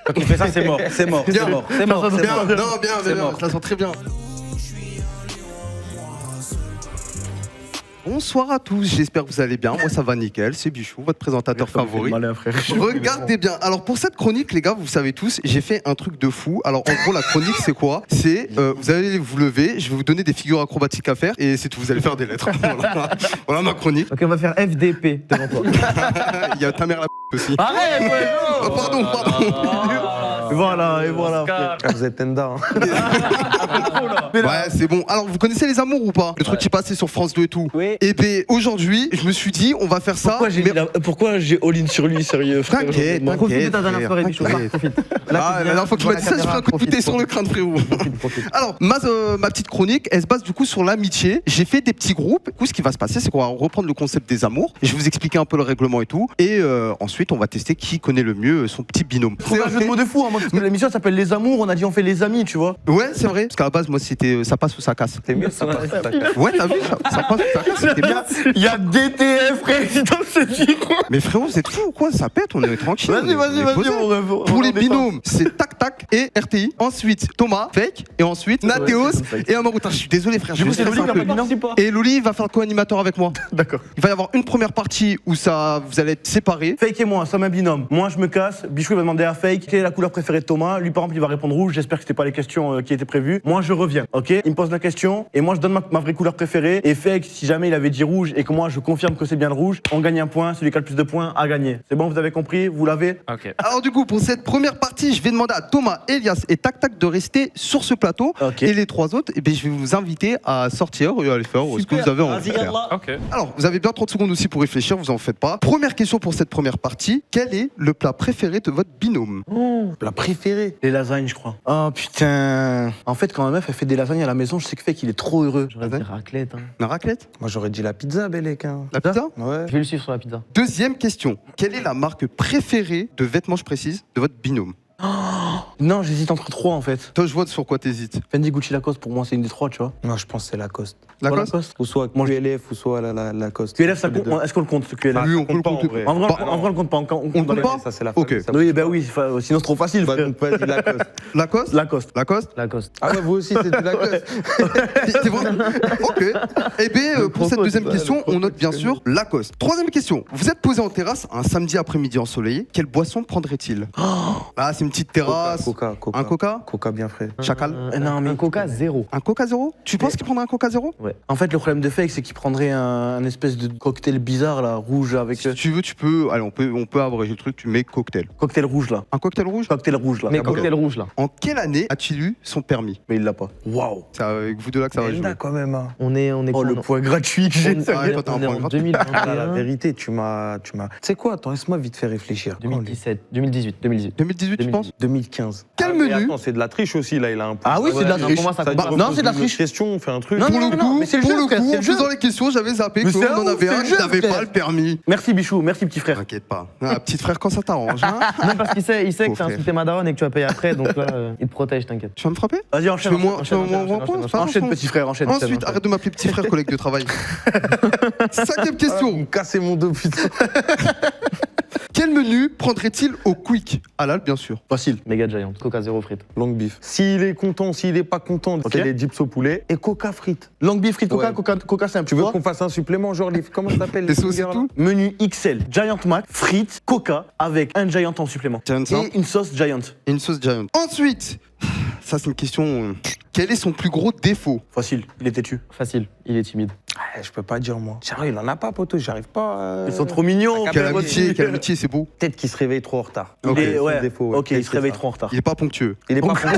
Quand il fait ça, c'est mort. C'est mort. C'est mort. C'est mort. C'est Bien, mort. non, bien, C'est bien, mort. je la sens très bien. Bonsoir à tous, j'espère que vous allez bien. Moi ça va nickel, c'est Bichou, votre présentateur favori. Malin, frère. Regardez bien. Alors pour cette chronique, les gars, vous savez tous, j'ai fait un truc de fou. Alors en gros, la chronique, c'est quoi? C'est vous allez vous lever, je vais vous donner des figures acrobatiques à faire et c'est tout. Vous allez faire des lettres. Voilà, voilà ma chronique. Ok, on va faire FDP devant toi. Il y a ta mère la aussi. Arrête, ouais, non. Oh, pardon. Voilà, et voilà. frère. Ah, vous êtes tenda, hein. Ouais, c'est bon. Alors vous connaissez Les Amours ou pas? Le truc qui est passé sur France 2 et tout. Oui. Et ben aujourd'hui, je me suis dit, on va faire ça. Pourquoi j'ai all-in sur lui, sérieux, frère? T'inquiète, Profite de ta t'inquiète, dernière soirée, frère, Bichou. t'inquiète. Profite. Ah, la dernière fois que tu m'as dit ça, je fais un coup de pied sur le crâne, frérot. Alors, ma petite chronique, elle se base du coup sur l'amitié. J'ai fait des petits groupes. Du coup, ce qui va se passer, c'est qu'on va reprendre le concept des amours. Je vais vous expliquer un peu le règlement et tout. Et ensuite, on va tester qui connaît le mieux son petit binôme. C'est un jeu de mots de fou, hein, moi, parce que l'émission s'appelle Les Amours, on a dit on fait les amis, tu vois. Ouais, c'est vrai. Parce qu'à la base, moi, c'était ça passe ou ça casse. C'est mieux, ça passe. Ouais, t'as vu, ça passe ou ça casse, c'était bien. Il y a DTF, frère, dans ce titre. Mais frérot, vous êtes fous ou quoi? Ça pète, on est tranquille. Vas-y, on est posé. mon rêve. Pour les binômes, c'est Tac Tac et RTI. Ensuite, Thomas, Fake. Et ensuite, Nathéos et Amaruta. Je suis désolé, frère. Du coup, je c'est stresse Loli un qui peu. a pas dit non. Et Loli va faire le co-animateur avec moi. D'accord. Il va y avoir une première partie où vous allez être séparés. Fake et moi, sommes un binôme. Moi, je me casse. Bichou il va demander à Fake quelle est la couleur préférée de Thomas. Lui, par exemple, il va répondre rouge. J'espère que c'était pas les questions qui étaient prévues. Moi, je reviens. Ok. Il me pose la question et moi, je donne ma vraie couleur préférée. Et Fake, si jamais il avait dit rouge et que moi, je confirme que c'est bien le rouge, on gagne un point. Celui qui a le plus de points a gagné. C'est bon, vous avez compris? Vous l'avez? Ok. Alors du coup, pour cette première partie, je vais demander à Thomas, Elias et Tac Tac de rester sur ce plateau. Ok. Et les trois autres, eh bien, je vais vous inviter à sortir et à aller faire ce que vous avez envie de Vas-y, faire. yallah. Ok. Alors, vous avez bien 30 secondes aussi pour réfléchir, vous en faites pas. Première question pour cette première partie. Quel est le plat préféré de votre binôme? La préférée. Les lasagnes, je crois. Oh putain. En fait, quand ma meuf elle fait des lasagnes à la maison, je sais que Fake il est trop heureux. J'aurais dit raclette. Hein. La raclette? Moi j'aurais dit la pizza, Bélec. Hein. La pizza? Ouais. Je vais le suivre sur la pizza. Deuxième question. Quelle est la marque préférée de vêtements, je précise, de votre binôme? Non, j'hésite entre trois en fait. Toi, je vois sur quoi t'hésites. Fendi, Gucci, Lacoste, pour moi, c'est une des trois, tu vois. Moi je pense que c'est Lacoste. Lacoste? Ou soit Moi, je- QLF ou soit Lacoste. QLF, ça C'est les compte. deux. Est-ce qu'on le compte, ce QLF? Oui, on peut le compte pas, en compter. vrai. En vrai, Bah, on le compte pas. On le compte pas? Ça c'est la Ok. famille, ça. Oui, bah oui, sinon c'est trop facile, Bah, frère. donc vas-y, Lacoste. Lacoste? Lacoste. Lacoste? Lacoste. Ah ouais, vous aussi c'est du Lacoste. C'est vrai? Ok. Eh bien, pour cette propos, deuxième c'est question, le propos on note bien que sûr Lacoste. Troisième question. Vous êtes posé en terrasse un samedi après-midi ensoleillé. Quelle boisson prendrait-il? Ah, c'est une petite terrasse. Coca. Un coca? Coca bien frais. Chacal? Non, mais Un coca, zéro. Un coca zéro? Tu penses qu'il prendrait un coca zéro? En fait, le problème de Fake, c'est qu'il prendrait un espèce de cocktail bizarre, là, rouge, avec. Si tu veux, tu peux. Allez, on peut abréger le truc, tu mets cocktail. Cocktail rouge, là. Un cocktail rouge? Cocktail rouge, là. Mais ok. cocktail rouge là. En quelle année a-t-il eu son permis? Mais il l'a pas. Waouh. C'est avec vous deux là que ça va jouer. Tenda quand même. Hein. On est Oh, le point gratuit que j'ai. on, Ah, toi, t'as un on est point en gratuit. Ah, la 2021. vérité, tu m'as. Tu sais quoi? Attends, laisse-moi vite faire réfléchir. 2017, 2018, 2018. 2018, tu penses? 2015. Quel Mais menu? Attends, c'est de la triche aussi, là, il a un peu. Ah oui, c'est de la non, triche. pour moi, ça Ça compte dit, pas. Non, c'est de la repose une triche. question, on fait un truc. Non, Pour non, le non, coup, mais c'est le pour jeu, le frère, coup, c'est en le jeu. faisant les questions, j'avais zappé Mais que c'est on en un avait ouf, un c'est qui le jeu, n'avait frère. pas le permis. Merci, Bichou. Merci, petit frère. T'inquiète pas. Ah, petite frère, quand ça t'arrange, hein. Non, parce qu'il sait Faux que t'as frère. insulté ma daronne et que tu vas payer après, donc là, il te protège, t'inquiète. Tu vas me frapper? Vas-y, enchaîne. Fais-moi enchaîne, un point, c'est pas Enchaîne, grave. petit frère, enchaîne. Ensuite, arrête de m'appeler petit frère, collègue de travail. Cinquième question. Casser mon dos, putain. Quel menu prendrait-il au Quick? Halal, bien sûr. Facile. Méga Giant, Coca zéro frites. Long beef. S'il est content, s'il est pas content, Ok. c'est les dips au poulet et coca frites. Long beef, frites, coca, Ouais. coca simple. Tu veux vois qu'on fasse un supplément, genre les. Comment ça s'appelle Des sauces et fingers, tout? là Menu XL, Giant Mac, frites, coca, avec un Giant en supplément. Giant simple. Et une sauce Giant. Et une sauce Giant. Ensuite, ça c'est une question. Quel est son plus gros défaut? Facile, il est têtu. Facile, il est timide. Je peux pas dire moi. Sérieux, il en a pas, poteau, j'arrive pas. Ils sont trop mignons. Quelle frère, amitié, aussi. quelle amitié, c'est beau. Peut-être qu'il se réveille trop en retard. Il est- C'est ouais. son défaut, ouais. Ok, il Peut-être se réveille c'est trop en retard. Il est pas ponctueux. Il est pas ponctuel.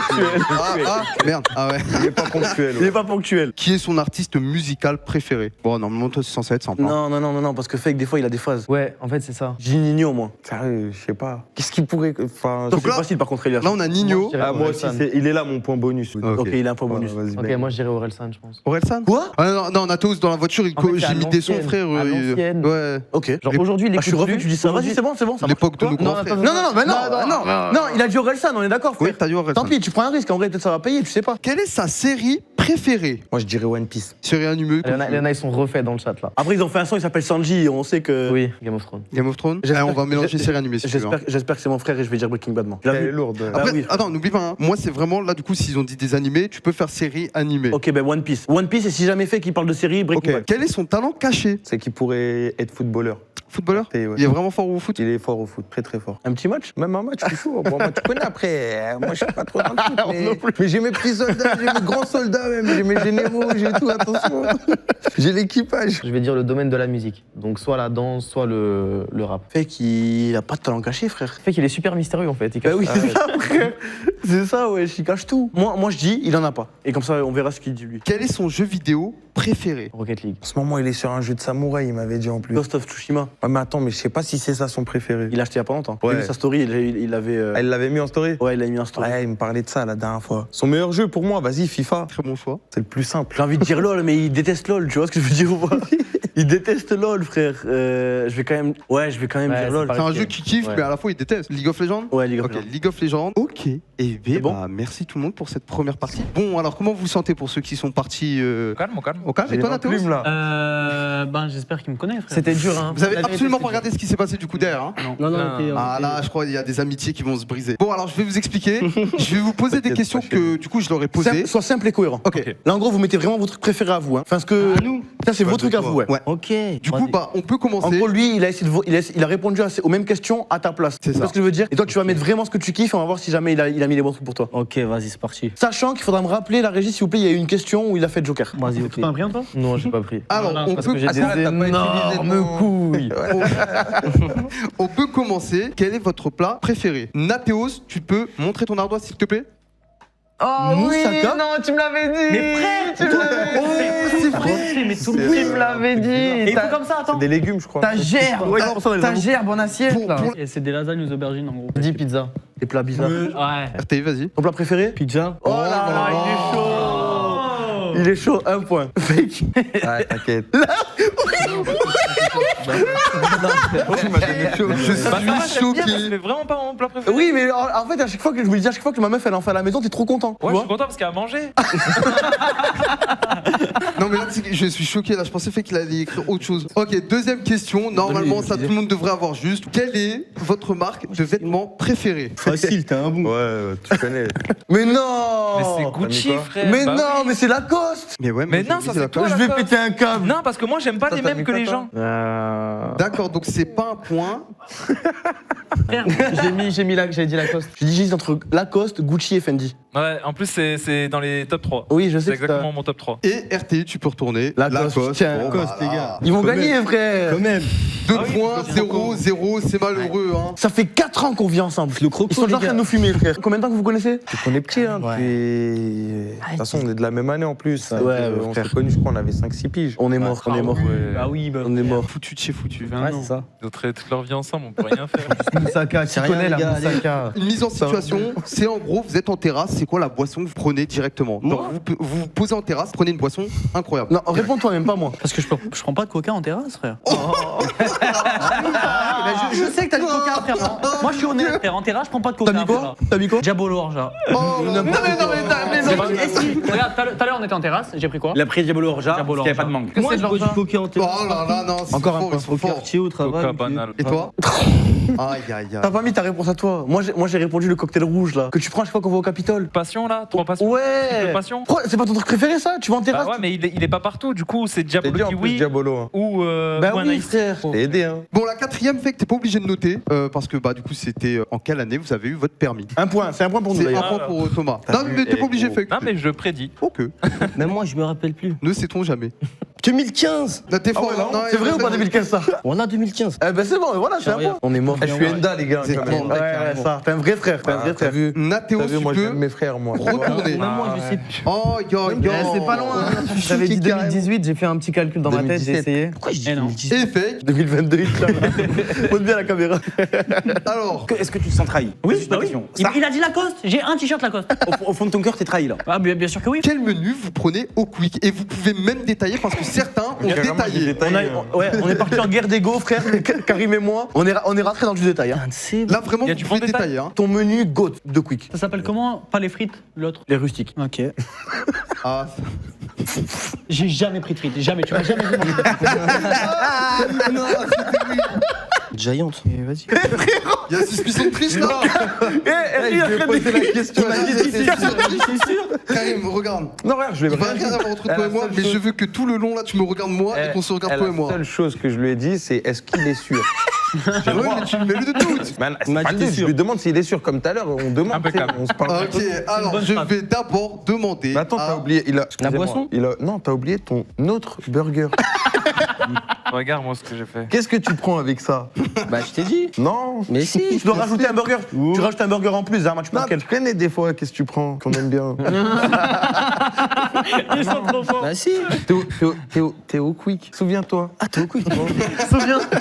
Merde. Ah ouais. Il est pas ponctuel. Il est pas ponctuel. Qui est son artiste musical préféré? Bon, normalement, toi, c'est censé être simple. hein. Non, parce que Fake, des fois, il a des phases. Ouais, en fait, c'est ça. Nino, moi. Sérieux, je sais pas. Qu'est-ce qu'il pourrait. Enfin. Donc, c'est là- facile, par contre, Elias. Là, on a Nino. Moi, je dirais Ah, moi aussi, Orelsan. il est là mon point bonus. Ok, il a un point bonus. Vas-y, Ok, mec. moi je dirais Orelsan, je pense. Orelsan? Quoi? Ah, non, on a tous dans la voiture, En fait, c'est à j'ai mis des sons, l'ancienne, frère. à l'ancienne. Ouais. Ok. Genre aujourd'hui, il Ah, je suis écoute refait, plus. tu dis ça. Vas-y, c'est bon, ça marche. L'époque de nos Non, grands frères. attends, Non, il a dit Orelsan, on est d'accord, Oui, frère. t'as dit Orelsan. Tant pis, tu prends un risque, en vrai, peut-être ça va payer, tu sais pas. Quelle est sa série préférée? Moi, je dirais One Piece. Série animée. Il y en a, ils sont refaits dans le chat là. Après, ils ont fait un son, il s'appelle Sanji, on sait que. Oui, Game of Thrones. Game of Thrones. J'espère- On va mélanger j'espère- série animée si tu veux. hein. J'espère que c'est mon frère et je vais dire Breaking Bad, moi. Tu l'as Elle est vu lourde. Ah Après, oui. attends, n'oublie pas, hein. Moi c'est vraiment là du coup s'ils ont dit des animés, tu peux faire série animée. Ok, ben One Piece. One Piece, et si jamais fait qu'il parle de série, Breaking Ok. Bad. Quel est son talent caché? C'est qu'il pourrait être footballeur. Footballeur? Et ouais. Il est vraiment fort au foot? Il est fort au foot, très très fort. Un petit match Même un match, je suis chaud. Bon, moi, tu connais après. Moi, je suis pas trop dans le foot. Mais, non plus. mais j'ai mes petits soldats, j'ai mes grands soldats même. J'ai mes généraux, j'ai tout, attention. J'ai l'équipage. Je vais dire le domaine de la musique. Donc soit la danse, soit le rap. Fait qu'il a pas de talent caché, frère. Fait qu'il est super mystérieux en fait. Il Bah cache- oui, Ah c'est ouais. ça, frère. C'est ça, ouais, il cache tout. Moi, je dis, il en a pas. Et comme ça, on verra ce qu'il dit lui. Quel est son jeu vidéo préféré? Rocket League. En ce moment, il est sur un jeu de samouraï, il m'avait dit en plus. Ghost of Tsushima. Ouais, mais attends, mais je sais pas si c'est ça son préféré. Il l'a acheté il y a pas longtemps. Ouais. J'ai vu sa story, il avait. Elle l'avait mis en story. Ouais, il a mis un story. Ouais, il me parlait de ça la dernière fois. Son meilleur jeu pour moi, vas-y, FIFA. Très bon choix. C'est le plus simple. J'ai envie de dire LOL, mais il déteste LOL, tu vois ce que je veux dire ou pas? Il déteste LOL, frère. Je vais quand même. Ouais, je vais quand même Ouais, dire c'est LOL. pas- C'est un Ok. jeu qui kiffe, Ouais. mais à la fois il déteste. League of Legends? Ouais, League of Ok, Legends. League of Legends. Ok. Et bien, bon bah, merci tout le monde pour cette première partie. Bon, alors comment vous vous sentez pour ceux qui sont partis Au calme, au calme. au calme? Et toi, Nathalie? plume là. Ben, j'espère qu'il me connaît, frère. C'était dur hein. Vous avez La vérité, absolument c'était pas regardé ce qui s'est passé du coup derrière, hein? Non. Non, Non, ok, Ah ok. là, je crois qu'il y a des amitiés qui vont se briser. Bon, alors je vais vous expliquer. Je vais vous poser des T'inquiète, questions pas chez nous. que du coup je leur ai posées. Sois simple et cohérent. Ok. Là, en gros, vous mettez vraiment vos trucs préférés à vous. Hein. Enfin, ce que. nous Ça, c'est vos Pas trucs de à toi. vous, ouais. Ouais. Ok. Du coup, bah, on peut En commencer. gros, lui, il a essayé il a répondu aux mêmes questions à ta place. C'est Tu vois ça. ce que je veux dire? Et toi, tu vas mettre vraiment ce que tu kiffes et on va voir si jamais il a mis les bons trucs pour toi. Ok, vas-y, c'est parti. Sachant qu'il faudra me rappeler, la régie, s'il vous plaît, il y a eu une question où il a fait Joker. Vas-y, ok. T'as pas pris un, toi? Non, j'ai pas pris. Alors, on Parce peut, que j'ai des énormes couilles. on peut commencer. Quel est votre plat préféré? Nathéos, tu peux montrer ton ardoise s'il te plaît? Oh Moussaka. non, tu me l'avais dit. Mais frère, tu me l'avais dit. c'est vrai. mais tout le Tu me l'avais dit. Et il faut comme ça, attends. Des légumes, je crois. Ta gerbe. Ouais, non, ça, on les Ta avoue. gerbe en assiette Pour- là. pour- Et c'est des lasagnes aux aubergines, en gros. 10 pizzas. Des plats bizarres. Ouais. RTI, vas-y. Ton plat préféré? Pizza. Oh là là, il est chaud. Il est chaud, un point. Fake. Ouais, t'inquiète. Je suis Bah, ça va, j'aime bien, parce que choqué. c'est vraiment pas mon plat préféré. Oui, mais en fait, à chaque fois que je me dis, à chaque fois que ma meuf elle en fait à la maison, t'es trop content. tu Ouais, je vois suis content parce qu'elle a mangé. Non mais là, je suis choqué. Là, je pensais fait qu'il allait écrire autre chose. Ok, deuxième question. Normalement, ça tout le monde devrait avoir juste. Quelle est votre marque de vêtements préférée? Facile, t'es un bon. Ouais, tu connais. Mais non. Mais c'est Gucci, quoi frère. Mais Bah non, oui. mais c'est Lacoste. Mais ouais, Mais j'ai non, oublié ça, la c'est toi. page. Je vais Lacoste. péter un câble. Non, parce que moi, j'aime pas Toi, les t'as mêmes mis que quoi, les toi gens. D'accord, donc c'est pas un point. J'ai dit Lacoste. J'hésite entre Lacoste, Gucci et Fendi. Ouais, en plus, c'est dans les top 3. Oui, je C'est sais que exactement mon top 3. Et RTI, tu peux retourner. Lacoste, tiens, Bon, Lacoste, bah, les gars. là. Ils vont Quand gagner, même. frère. Quand même. 2 Ah oui, points, 0, 0, c'est malheureux. Hein. Ça fait 4 ans qu'on vit ensemble. Le croco, Ils sont déjà en les train de gars. nous fumer, frère. Combien de temps que vous connaissez? On est petits, hein. De toute façon, on est de la même année en plus. Ouais, On frère. s'est connus, je crois, on avait 5-6 piges. On est mort, on est mort. Bah oui, bah. On est mort. Foutu de chez foutu. Ouais, c'est ça. Ils ont traité toute leur vie ensemble, on peut rien faire. Moussaka, tu rien, connais les la gars, allez. Moussaka. Une mise en situation, c'est en gros, vous êtes en terrasse, c'est quoi la boisson que vous prenez directement? Genre, vous vous posez en terrasse, prenez une boisson incroyable. Non, réponds-toi même pas moi. Parce que je prends pas de coca en terrasse, frère. Je sais que t'as du coca, frère. Moi, je suis honnête, frère. En terrasse, je prends pas de coca. T'as mis quoi? frère. T'as mis quoi? Diabolo Orgeat. Oh, non, mais Eh si, regarde, tout à l'heure, on était en terrasse. J'ai pris quoi? Il a pris Diabolo Orgeat, parce Diabolo qu'il n'y avait pas de Orgeat. mangue. Moi, je bois du coca en terrasse. Oh là là, non, c'est Encore un fort, point. ils sont Au forts. quartier, au travail. Coca ok. banal. Et toi? Aïe, aïe, aïe. T'as pas mis ta réponse à toi. Moi, j'ai répondu le cocktail rouge, là, que tu prends à chaque fois qu'on va au Capitole. Passion là, 3 passions. Ouais. Triple passion. C'est pas ton truc préféré, ça? Tu vas en terrasse? Bah ouais, mais il est pas partout. Du coup, c'est T'es Diabolo dur en plus, Kiwi Diabolo. Hein. ou Bah ou oui, Anaïs. frère. T'es aidé, hein. Bon, la quatrième fait que t'es pas obligé de noter, parce que bah du coup c'était en quelle année vous avez eu votre permis. Un point, c'est un point pour nous, C'est un d'ailleurs. point pour Thomas. T'as Non vu, mais t'es pas obligé gros. fake. Non, mais je prédis. Ok. Même moi, je me rappelle plus. Ne sait-on jamais. 2015. Non, t'es fort, Ah ouais, non, c'est vrai ou pas 2015, ça? On a 2015. Eh ben c'est bon, voilà, c'est un point. On est mort. Je suis Enda, les gars, C'est quand même. bon. Ouais, ouais, ça. T'es un vrai frère, t'es un vrai T'as frère. vu? Nathéos, T'as vu, tu moi peux j'aime mes frères, moi. retourner. Même moi, je sais plus. Oh, yo, yo. C'est pas loin. J'avais dit 2018, j'ai fait un petit calcul dans ma tête, j'ai 2017. essayé. Pourquoi je dis Eh non. 2018? Et fake. 2022, Inch'Allah. Montre bien la caméra. Alors, Est-ce que tu te sens trahi? Oui, C'est une bah oui. question. Il a dit Lacoste. J'ai un t-shirt Lacoste. Au fond de ton cœur, t'es trahi là. Ah, bien sûr que oui. quel menu vous prenez au quick? Et vous pouvez même détailler parce que certains ont détaillé. On est parti en guerre d'ego, frère, Karim et moi. On est rentré dans du détail. Hein. Putain, c'est Là vraiment Il y a vous du pouvez bon détail. détailler. Hein. Ton menu GOAT de Quick. Ça s'appelle comment? Pas les frites, l'autre. Les rustiques. Ok. Ah, J'ai jamais pris de frites. Jamais. Tu m'as jamais vu manger de frites. non, Giant. Vas-y. il y a suspicion de triche là. Il a fait des la question. C'est sûr. Karim, regarde. Non, regarde, je Il l'ai va rien avoir entre toi et moi, mais je veux que tout le long là tu me regardes moi et qu'on se regarde toi et La moi. seule chose que je lui ai dit, c'est est-ce qu'il est sûr? Ouais, mais tu me mets le doute. Man, Il m'a c'est pas dit le doute, sûr. je lui demande s'il est sûr. Comme tout à l'heure, on demande. Impeccable. On se parle. Ok, alors je vais d'abord demander. Mais attends, à- t'as oublié. Excusez-moi, boisson Non, t'as oublié ton autre burger. Regarde moi ce que j'ai fait. Qu'est-ce que tu prends avec ça? Bah, je t'ai dit. Non. Mais si. Tu dois rajouter un burger. Tu rajoutes un burger en plus, hein, tu Non, prends quel? tu connais des fois qu'est-ce que tu prends qu'on aime bien. Ils sont trop forts. Bah, si. T'es au quick. Souviens-toi. Ah, t'es au quick. Souviens-toi.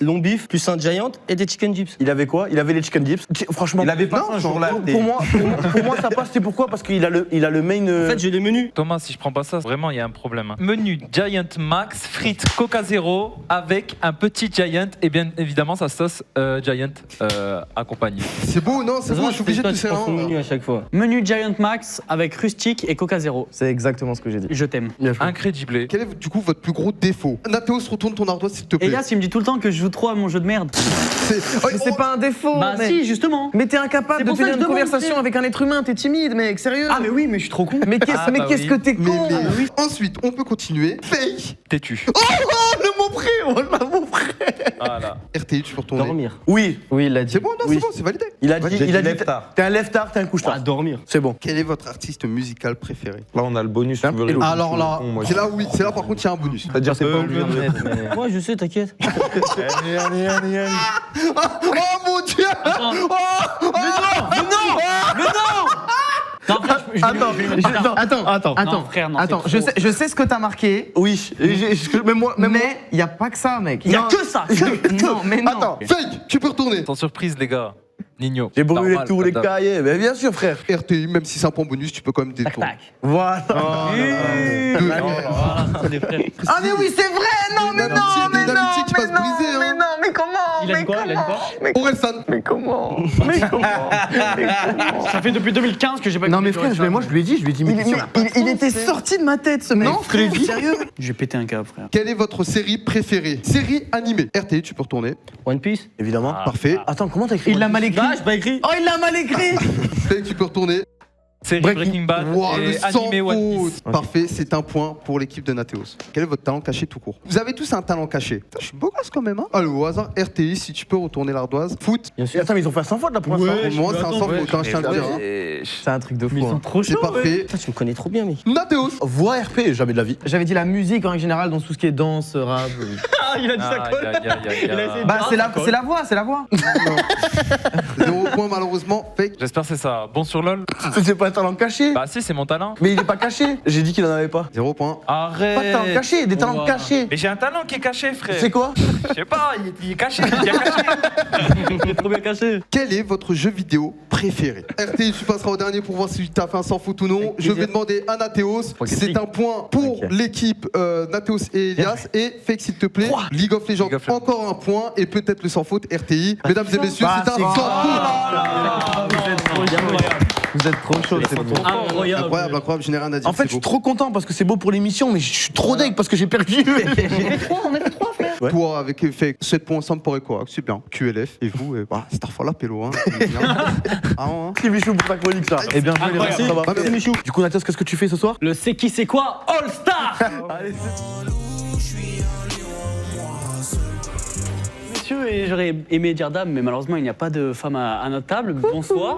Long beef, plus un Giant et des chicken dips. Il avait quoi? Il avait les chicken dips. Franchement, Il avait pas ça un jour là. pour moi, ça passe. C'est pourquoi? Parce qu'il a le main. En fait, j'ai les menus. Thomas, si je prends pas ça, vraiment il y a un problème. Hein. Menu Giant Max, frites Coca Zero avec un petit Giant et bien évidemment sa sauce Giant accompagnée. C'est beau, non, c'est bon, je suis obligé de toi, te tu prends son serrer. menu à chaque fois. Menu Giant Max avec rustique et Coca Zéro. C'est exactement ce que j'ai dit. Je t'aime. Incrédible. Quel est du coup votre plus gros défaut? Nathéos, retourne ton ardoise s'il te plaît. Elias, il me dit tout le temps que je joue trop à mon jeu de merde. Mais c'est pas un défaut, Bah mec. si, justement. Mais t'es incapable C'est de pour ça tenir que une je demande, conversation frère. avec un être humain, t'es timide, mec, sérieux. Ah mais oui, mais je suis trop con. Mais qu'est-ce Ah, bah qu'est-ce oui. que t'es con. Ensuite, on peut continuer. Fake. Têtu. Le mot frère, oh là, mon frère. Voilà. RTI, tu peux retourner. Dormir. Oui, Oui, il l'a dit. C'est bon, non, Oui. c'est bon, c'est validé. il a dit. J'ai Il a dit dit. lève-tard. T'es un lève-tard, t'es un couche-tard. À dormir. C'est bon. Quel est votre artiste musical préféré? Là, on a le bonus. Tu veux répondre Alors sur là, le con, moi, c'est là, oui, c'est là par contre, il y a un bonus. C'est-à-dire, c'est pas obligé. Moi, je sais, t'inquiète. Oh mon dieu! Non, frère, Attends, frère, non, attends, c'est trop. je sais ce que t'as marqué, Oui. Mais moi, mais y a pas que ça, mec. Il y a que ça. Non, mais non. Attends, fake, tu peux retourner. Sans surprise les gars. Nino. j'ai brûlé Normal, tous les comme d'hab. cahiers. Mais bien sûr, frère. RTI, même si c'est un point bonus, tu peux quand même détourner. Tac. Voilà. Voilà, c'est des frères. Ah mais oui, c'est vrai. Non, mais non, mais Une amitié non, qui va mais se non, briser, mais hein. non, mais comment? Il a dit quoi? Il a dit quoi? Orelsan. Mais comment? Ça fait depuis 2015 que j'ai pas Non, mais écouté frère, moi, je lui ai dit, Il était sorti de ma tête, ce mec. Non, frère, sérieux? J'ai pété un câble, frère. Quelle est votre série préférée? Série animée. RTI, tu peux retourner. One Piece. Évidemment. Parfait. Attends, comment t'as écrit? Il l'a mal écrit. Bah, j'ai pas écrit. Oh, il l'a mal écrit. Fake, tu peux retourner. Série Breaking Bad Wow, le et sans animé One faute. Piece. Parfait, c'est un point pour l'équipe de Nathéos. Quel est votre talent caché tout court? Vous avez tous un talent caché. Putain, je suis beau gosse quand même, hein. Allez, au hasard, RTI, si tu peux retourner l'ardoise. Foot. Bien sûr. Attends, mais ils ont fait un sans faute là pour l'instant. Pour moi, c'est un sans faute, hein, je tiens à le dire. Hein. C'est un truc de fou. hein. Trop C'est parfait. Putain, tu me connais trop bien, mec. Nathéos. Voix RP, jamais de la vie. J'avais dit la musique en général dans tout ce qui est danse, rap. Ah, il a dit ça Aïe, colle. aïe, aïe, aïe, Il a aïe. essayé. Bah c'est la voix, c'est la voix. 0 point malheureusement. Fake. J'espère que c'est ça. Bon sur LOL. C'est pas un talent caché. Bah si, c'est mon talent. Mais il est pas caché. J'ai dit qu'il en avait pas. 0 point. Arrête. Pas de talent caché, des talents Wow. cachés. Mais j'ai un talent qui est caché, frère. C'est quoi? Je sais pas, il est caché, il est bien caché. Il est trop bien caché. Quel est votre jeu vidéo préféré? RTI, tu passeras au dernier pour voir si tu as fait un sans faute ou non. Je vais demander à Nathéos. C'est un point pour Ok. l'équipe Nathéos et Elias. Et Fake, s'il te plaît. League of Legends, League of Legends. encore un point. Et peut-être le sans faute RTI. Mesdames et messieurs, c'est un sans faute. Vous êtes trop chaud, c'est bon. Incroyable. Incroyable, incroyable. Je n'ai rien à dire. En fait, c'est je suis beau. trop content parce que c'est beau pour l'émission, mais je suis trop deg parce que j'ai perdu. Ouais. Toi, avec fait 7 points ensemble pour quoi? C'est bien. QLF. Et vous, bah, Starfall Pélo. Hein. Ah, hein. Merci Michou pour ta chronique, ça. Et bien joué, les Incroyable. refs, ça va. Merci, Michou. Du coup, Nathan, qu'est-ce que tu fais ce soir? Le c'est qui c'est quoi All Star. Allez, Messieurs, et j'aurais aimé dire dame, mais malheureusement, il n'y a pas de femme à notre table. Bonsoir.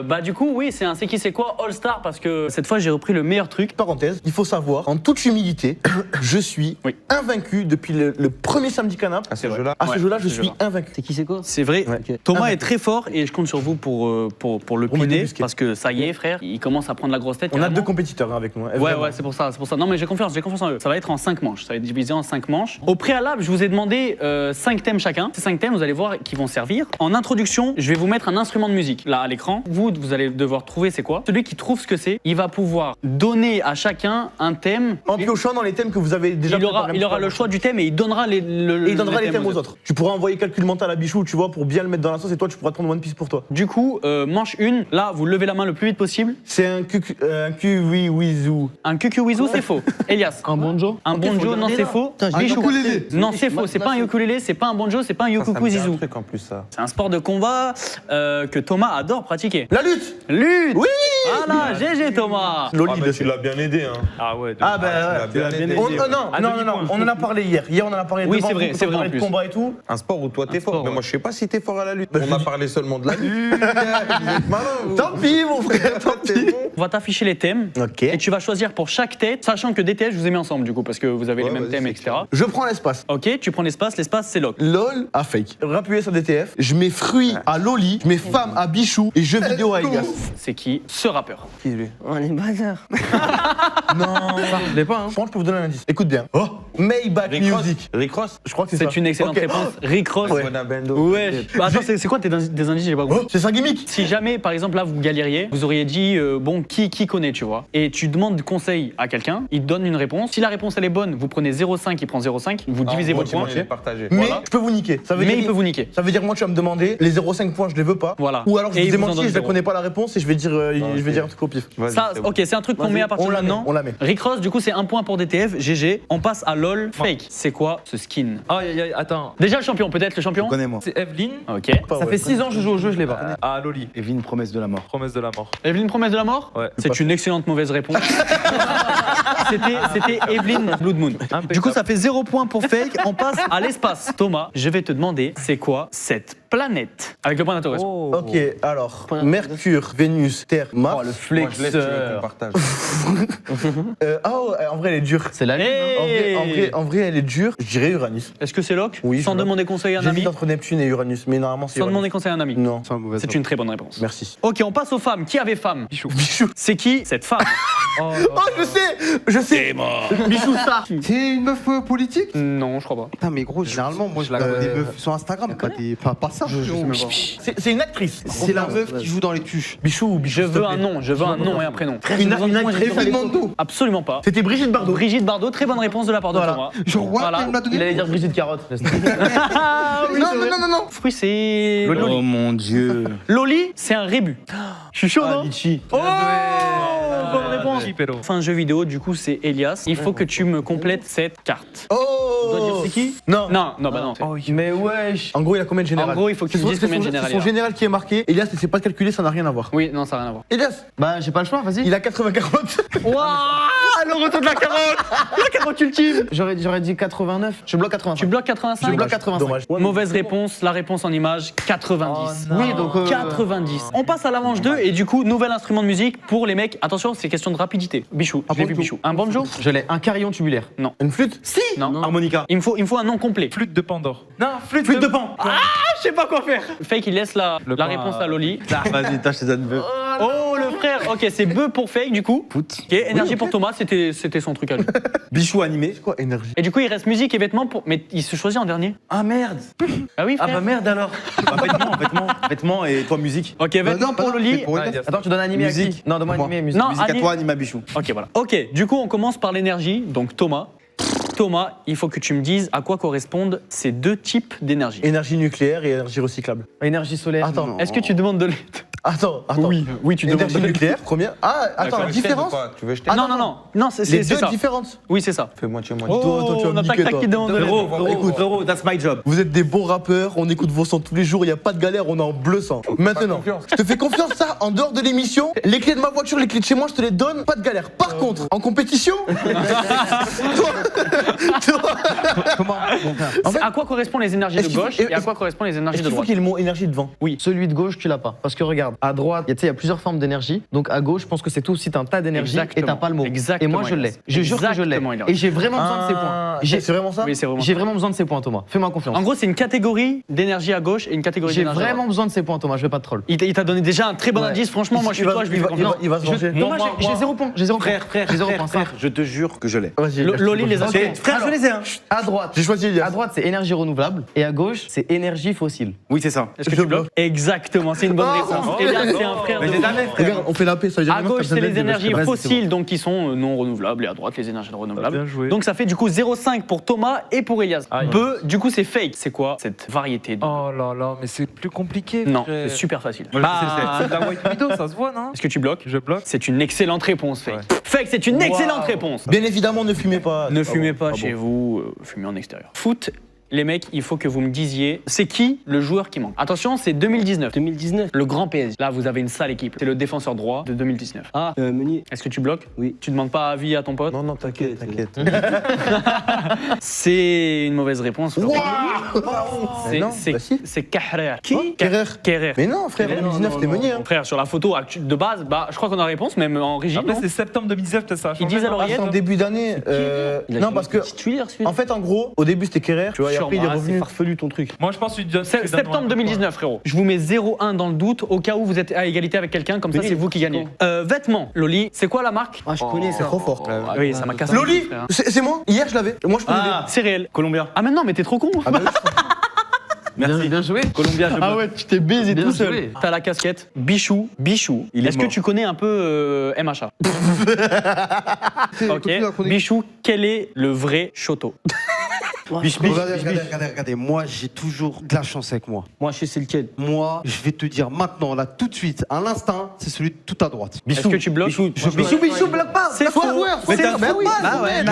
Bah du coup, oui, c'est un c'est qui c'est quoi All Star parce que cette fois, j'ai repris le meilleur truc. parenthèse, il faut savoir, en toute humilité, je suis invaincu depuis le premier samedi canap. À ce jeu-là, je suis invaincu. C'est qui c'est quoi C'est vrai. Ouais. Thomas Invaincu. est très fort et je compte sur vous pour le Pour me piner débusquer. parce que ça y est, frère, il commence à prendre la grosse tête. On a carrément. 2 compétiteurs avec nous. Hein, Ouais, vraiment. ouais, c'est pour ça. Non, mais j'ai confiance en eux. Ça va être en 5 manches. Ça va être divisé en 5 manches. Au préalable, je vous ai demandé 5 thèmes chacun. Ces 5 thèmes, vous allez voir, qui vont servir. En introduction, je vais vous mettre un instrument de musique là à l'écran. Vous allez devoir trouver c'est quoi. Celui qui trouve ce que c'est, il va pouvoir donner à chacun un thème. En piochant dans les thèmes que vous avez déjà Il aura le choix du thème et il donnera les thèmes aux autres. Tu pourras envoyer calcul mental à Bichou, tu vois, pour bien le mettre dans la sauce et toi, tu pourras te prendre One Piece pour toi. Du coup, manche 1, là, vous levez la main le plus vite possible. C'est un cucuwizou. Un cucuwizou, c'est faux. Elias. Un bonjo. Un bonjo, non, c'est faux. Bichou. ukulélé. Non, c'est faux. C'est pas un ukulélé, c'est pas un bonjo, c'est pas un yukukuzizu. truc en plus, ça. C'est un sport de combat que Thomas adore pratiquer. La lutte. Lutte. Oui. Voilà, GG Thomas. Loli, Ah, tu l'as bien aidé, hein. Ah ouais. Ah bah Tu l'as bien aidé. non, on en a parlé hier. Hier, on en a parlé. Oui, devant c'est vous, vrai, quand c'est on vrai, en parlait de plus. combat et tout. Un sport où toi t'es fort. sport, Mais ouais. moi je sais pas si t'es fort à la lutte. On a parlé seulement de la lutte. Vous êtes malin, vous. Tant pis, mon frère, tant pis. On va t'afficher les thèmes. Ok. Et tu vas choisir pour chaque tête, sachant que des têtes, je vous ai mis ensemble du coup, parce que vous avez les Ouais, mêmes vas-y, thèmes, c'est etc. Je prends l'espace. Ok, tu prends l'espace c'est lock. LOL à fake. Rap US à DTF. Je mets fruits à Loli. Je mets femme à Bichou. Et jeux vidéo à Elias. C'est qui ce rappeur? On est bazar. Non. Je l'ai pas, hein. Franchement, je peux vous donner un indice. Écoute bien. Oh. Maybach Rick Ross. Music. Rick Ross. Je crois que c'est ça. C'est une excellente Ok. réponse. Rick Ross. Ouais. Bonabendo. Ouais. Bah, attends, c'est quoi des indices? J'ai pas compris. Oh, c'est ça gimmick. Si jamais, par exemple, là, vous galériez, vous auriez dit, bon, qui connaît, tu vois, et tu demandes conseil à quelqu'un, il te donne une réponse. Si la réponse, elle est bonne, vous prenez 0,5, il prend 0,5, vous divisez vos points. Partagé. Mais Voilà. je peux vous niquer. Ça veut Mais dire il peut vous niquer. Ça veut dire moi tu vas me demander les 0,5 points je les veux pas. Voilà. Ou alors je Et vous il ai vous en menti, donne je ne zéro. connais pas la réponse et je vais dire un truc au pif. Ça, ok, c'est un truc qu'on met à partir On de la met, maintenant. on la met. Rick Ross, du coup, c'est un point pour DTF, GG. On passe à LOL Fake. C'est quoi ce skin? Aïe, aïe, aïe, attends. Déjà le champion, peut-être le champion? Connais-moi. C'est Evelyne. Ok. Ça fait 6 ans que je joue au jeu, je l'ai pas. Ah, Loli. Evelyne, promesse de la mort. Promesse de la mort. Evelyne, promesse de la mort? Ouais. C'est une excellente mauvaise réponse. C'était Evelyne Blood Moon. Impeccable. Du coup, ça fait 0 point pour Fake. On passe à l'espace. Thomas, je vais te demander, c'est quoi cette planète? Avec le point d'interrogation. Ok, alors Mercure, Vénus, Terre, Mars. Oh, le Moi je laisse, tu veux flexeur. qu'on partage. En vrai elle est dure. C'est la lune. Hey En vrai elle est dure. Je dirais Uranus. Est-ce que c'est lock? Oui, Sans je demander conseil à un ami? J'hésite entre Neptune et Uranus, mais normalement c'est Sans Uranus. demander conseil à un ami. Non. C'est une très bonne réponse. Merci. Ok, on passe aux femmes. Qui avait femme? Bichou. C'est qui cette femme? Oh je sais. Bichou ça. C'est une meuf politique? Non, je crois pas. Putain, mais gros, généralement, moi je la connais des meufs sur Instagram, pas ça. C'est une actrice. C'est la meuf qui joue dans les cuches. Bichou ou Bichou. Je veux un nom, je veux un nom et un prénom. Une actrice. Evelyne Mando. Absolument pas. C'était Brigitte Bardot. Brigitte Bardot, très bonne réponse de la part de Voilà. Thomas. Genre, what? Voilà. Elle me l'a donné. Il allait dire Brigitte Carotte. Ah oui, c'est vrai. Non. Fruit, c'est Oh Loli. mon dieu. Loli, c'est un rébut. Je suis chaud, non? Litchi. Oh, bonne réponse. Chipero. Fin jeu vidéo, du coup, c'est Elias. Il faut que tu me complètes cette carte. Oh. On doit dire c'est qui? Non. Non, bah non. Mais wesh. En gros, il a combien de général? En gros, il faut que tu me dises combien de général C'est son il a. général qui est marqué. Elias ne sait pas calculer, ça n'a rien à voir. Oui, non, ça n'a rien à voir. Elias, Bah, j'ai pas le choix, vas-y. il a 80-40. Waouh, le retour de la carotte. La carotte ultime. J'aurais dit 89. Je bloque 85. Tu bloques 85? Je bloque 85. Dommage. Mauvaise réponse, la réponse en image, 90. Oh non. Oui, donc. 90. On passe à la manche 2 et du coup, nouvel instrument de musique pour les mecs. Attention, c'est question de rapidité. Bichou, j'ai vu Bichou. Un banjo? Je l'ai. Un carillon tubulaire. Une flûte? Si. Non. Harmonica. Il me faut un nom complet. Flûte de Pandore. Non, flûte Flûte de pan. Ah, je sais pas quoi faire. Fake, il laisse la Le point réponse à- à Loli. Vas-y, tâche tes adverbes. Oh, le frère. Ok, c'est bœuf pour Fake du coup. Foot. Ok, énergie pour Thomas, c'était son truc à lui. Bichou animé. C'est quoi énergie? Et du coup, il reste musique et vêtements pour. Mais il se choisit en dernier. Ah merde. Ah oui, Ah frère. bah merde alors. Vêtements et toi musique. Ok, vêtements non, pas pour non, Loli. mais pour Ah, Elias. Elias. Attends, tu donnes animé à qui? Musique. Non, donne-moi Moi. animé, musique. Non, Musique à Annie- toi, anima Bichou. Ok, voilà. Ok, du coup, on commence par l'énergie. Donc, Thomas. Thomas, il faut que tu me dises à quoi correspondent ces deux types d'énergie. Énergie nucléaire et énergie recyclable. Énergie solaire. Attends. Est-ce que tu demandes de l'aide? Attends. Oui, tu demandes. Énergie nucléaire, première. Ah, attends, la différence. Tu veux jeter Ah, Non, c'est Les c'est deux ça. différentes. Oui, c'est ça. Fais moitié-moitié. Toi, tu vas on me attaque niquer, ta toi. qui demande. Frérot, that's my job. Vous êtes des bons rappeurs, on écoute vos sons tous les jours, il n'y a pas de galère, on est en bleu sang. Maintenant, confiance. je te fais confiance, ça, en dehors de l'émission, les clés de ma voiture, les clés de chez moi, je te les donne, pas de galère. Par contre, en compétition, Comment En fait- À quoi correspondent les énergies Est-ce de qu'il faut- gauche et à quoi correspondent les énergies est-ce de qu'il faut droite? qu'il y ait le mot énergie devant? Oui. Celui de gauche, tu l'as pas. Parce que regarde, à droite, il y a plusieurs formes d'énergie. Donc à gauche, je pense que c'est tout aussi un tas d'énergie et Exactement. t'as pas le mot. Exactement, Et moi, je l'ai. Elias. Je jure que je l'ai. Exactement, Elias. Et j'ai vraiment besoin de ces points. C'est vraiment ça? Oui, c'est vraiment J'ai ça. vraiment besoin de ces points, Thomas. Fais-moi confiance. En gros, c'est une catégorie d'énergie à gauche et une catégorie J'ai d'énergie à droite. vraiment besoin de ces points, Thomas. Je vais pas te troll. Il t'a donné déjà un très bon Ouais. indice. Franchement, moi, je suis toi, je lui fais confiance. Il va se venger. Thomas, j'ai 0 points. J'ai 0 points. Frère, J'ai 0 points. frère, je te jure que je l'ai. Vas-y. Loli les a fait. Frère, je les ai, hein. À droite. J'ai choisi Elias. À droite, c'est énergie renouvelable. Et à gauche, c'est énergie fossile. Oui, c'est ça. Est-ce que tu bloques? Exactement, c'est une bonne réponse. Et là, c'est un frère Mais de j'ai ouf. jamais, frère. Regarde, on fait la paix, ça veut dire À gauche, c'est les énergies fossiles, donc qui sont non renouvelables, et à droite, les énergies renouvelables. Bien joué. Donc ça fait du coup 0,5 pour Thomas et pour Elias. Aïe. Du coup, c'est fake. C'est quoi cette variété de... Oh là là, mais c'est plus compliqué. Non, frère. c'est super facile. Moi, je sais, Bah, c'est de la white widow, ça se voit, non? Est-ce que tu bloques? Je bloque. C'est une excellente réponse, Fake. Fake, c'est une excellente réponse. Bien évidemment, ne fumez pas. Ne Ah fumez bon, pas ah chez bon. vous, fumez en extérieur. Foot, les mecs, il faut que vous me disiez, c'est qui le joueur qui manque? Attention, c'est 2019. 2019. Le grand PSG. Là, vous avez une sale équipe. C'est le défenseur droit de 2019. Ah, Meunier. Est-ce que tu bloques? Oui. Tu demandes pas avis à ton pote? Non, t'inquiète, t'inquiète. C'est une mauvaise réponse. frérot. Mais non, bah si. C'est Kehrer. Qui Kerrer. Kehrer. Mais non, frère, 2019, c'était Meunier. Hein. Frère, sur la photo de base, bah, je crois qu'on a la réponse, même en régie. Après, non c'est septembre 2019, peut-être ça a Ils changé. disent à non Ah, l'oreillette. c'est en début d'année. Non, parce que. Titulaire, celui-là. En fait, en gros, au début, c'était Kerrer, tu vois, et après, il est Sûrement, revenu. C'est farfelu ton truc. Moi, je pense que tu donnes. Septembre 2019, frérot. Je vous mets 0-1 dans le doute, au cas où vous êtes à égalité avec quelqu'un, comme ça, c'est vous qui gagnez. Vêtements, Loli, c'est quoi la marque? Ah, je connais C'est ça. trop fort. Ah oui, ça m'a cassé. Loli, le frère. c'est moi. Hier, je l'avais. Moi, je peux l'aider. C'est réel. Colombien. Ah, mais non, mais t'es trop con. Ah, bah, Merci. Bien joué. Colombia, je bloque. ouais, tu t'es baisé Bien tout seul. joué. T'as la casquette. Bichou. Il est Est-ce que mort. tu connais un peu MHA? Ok. Continue la chronique. Bichou, quel est le vrai Choto? Regardez, moi j'ai toujours de la chance avec moi. Moi, je sais c'est lequel. Moi, je vais te dire maintenant, là, tout de suite, à l'instant, c'est celui de tout à droite. Est-ce que tu bloques? Bichou, bloque pas. C'est Sois faux. joueur, Mais sois t'es un joueur. football, Bah ouais,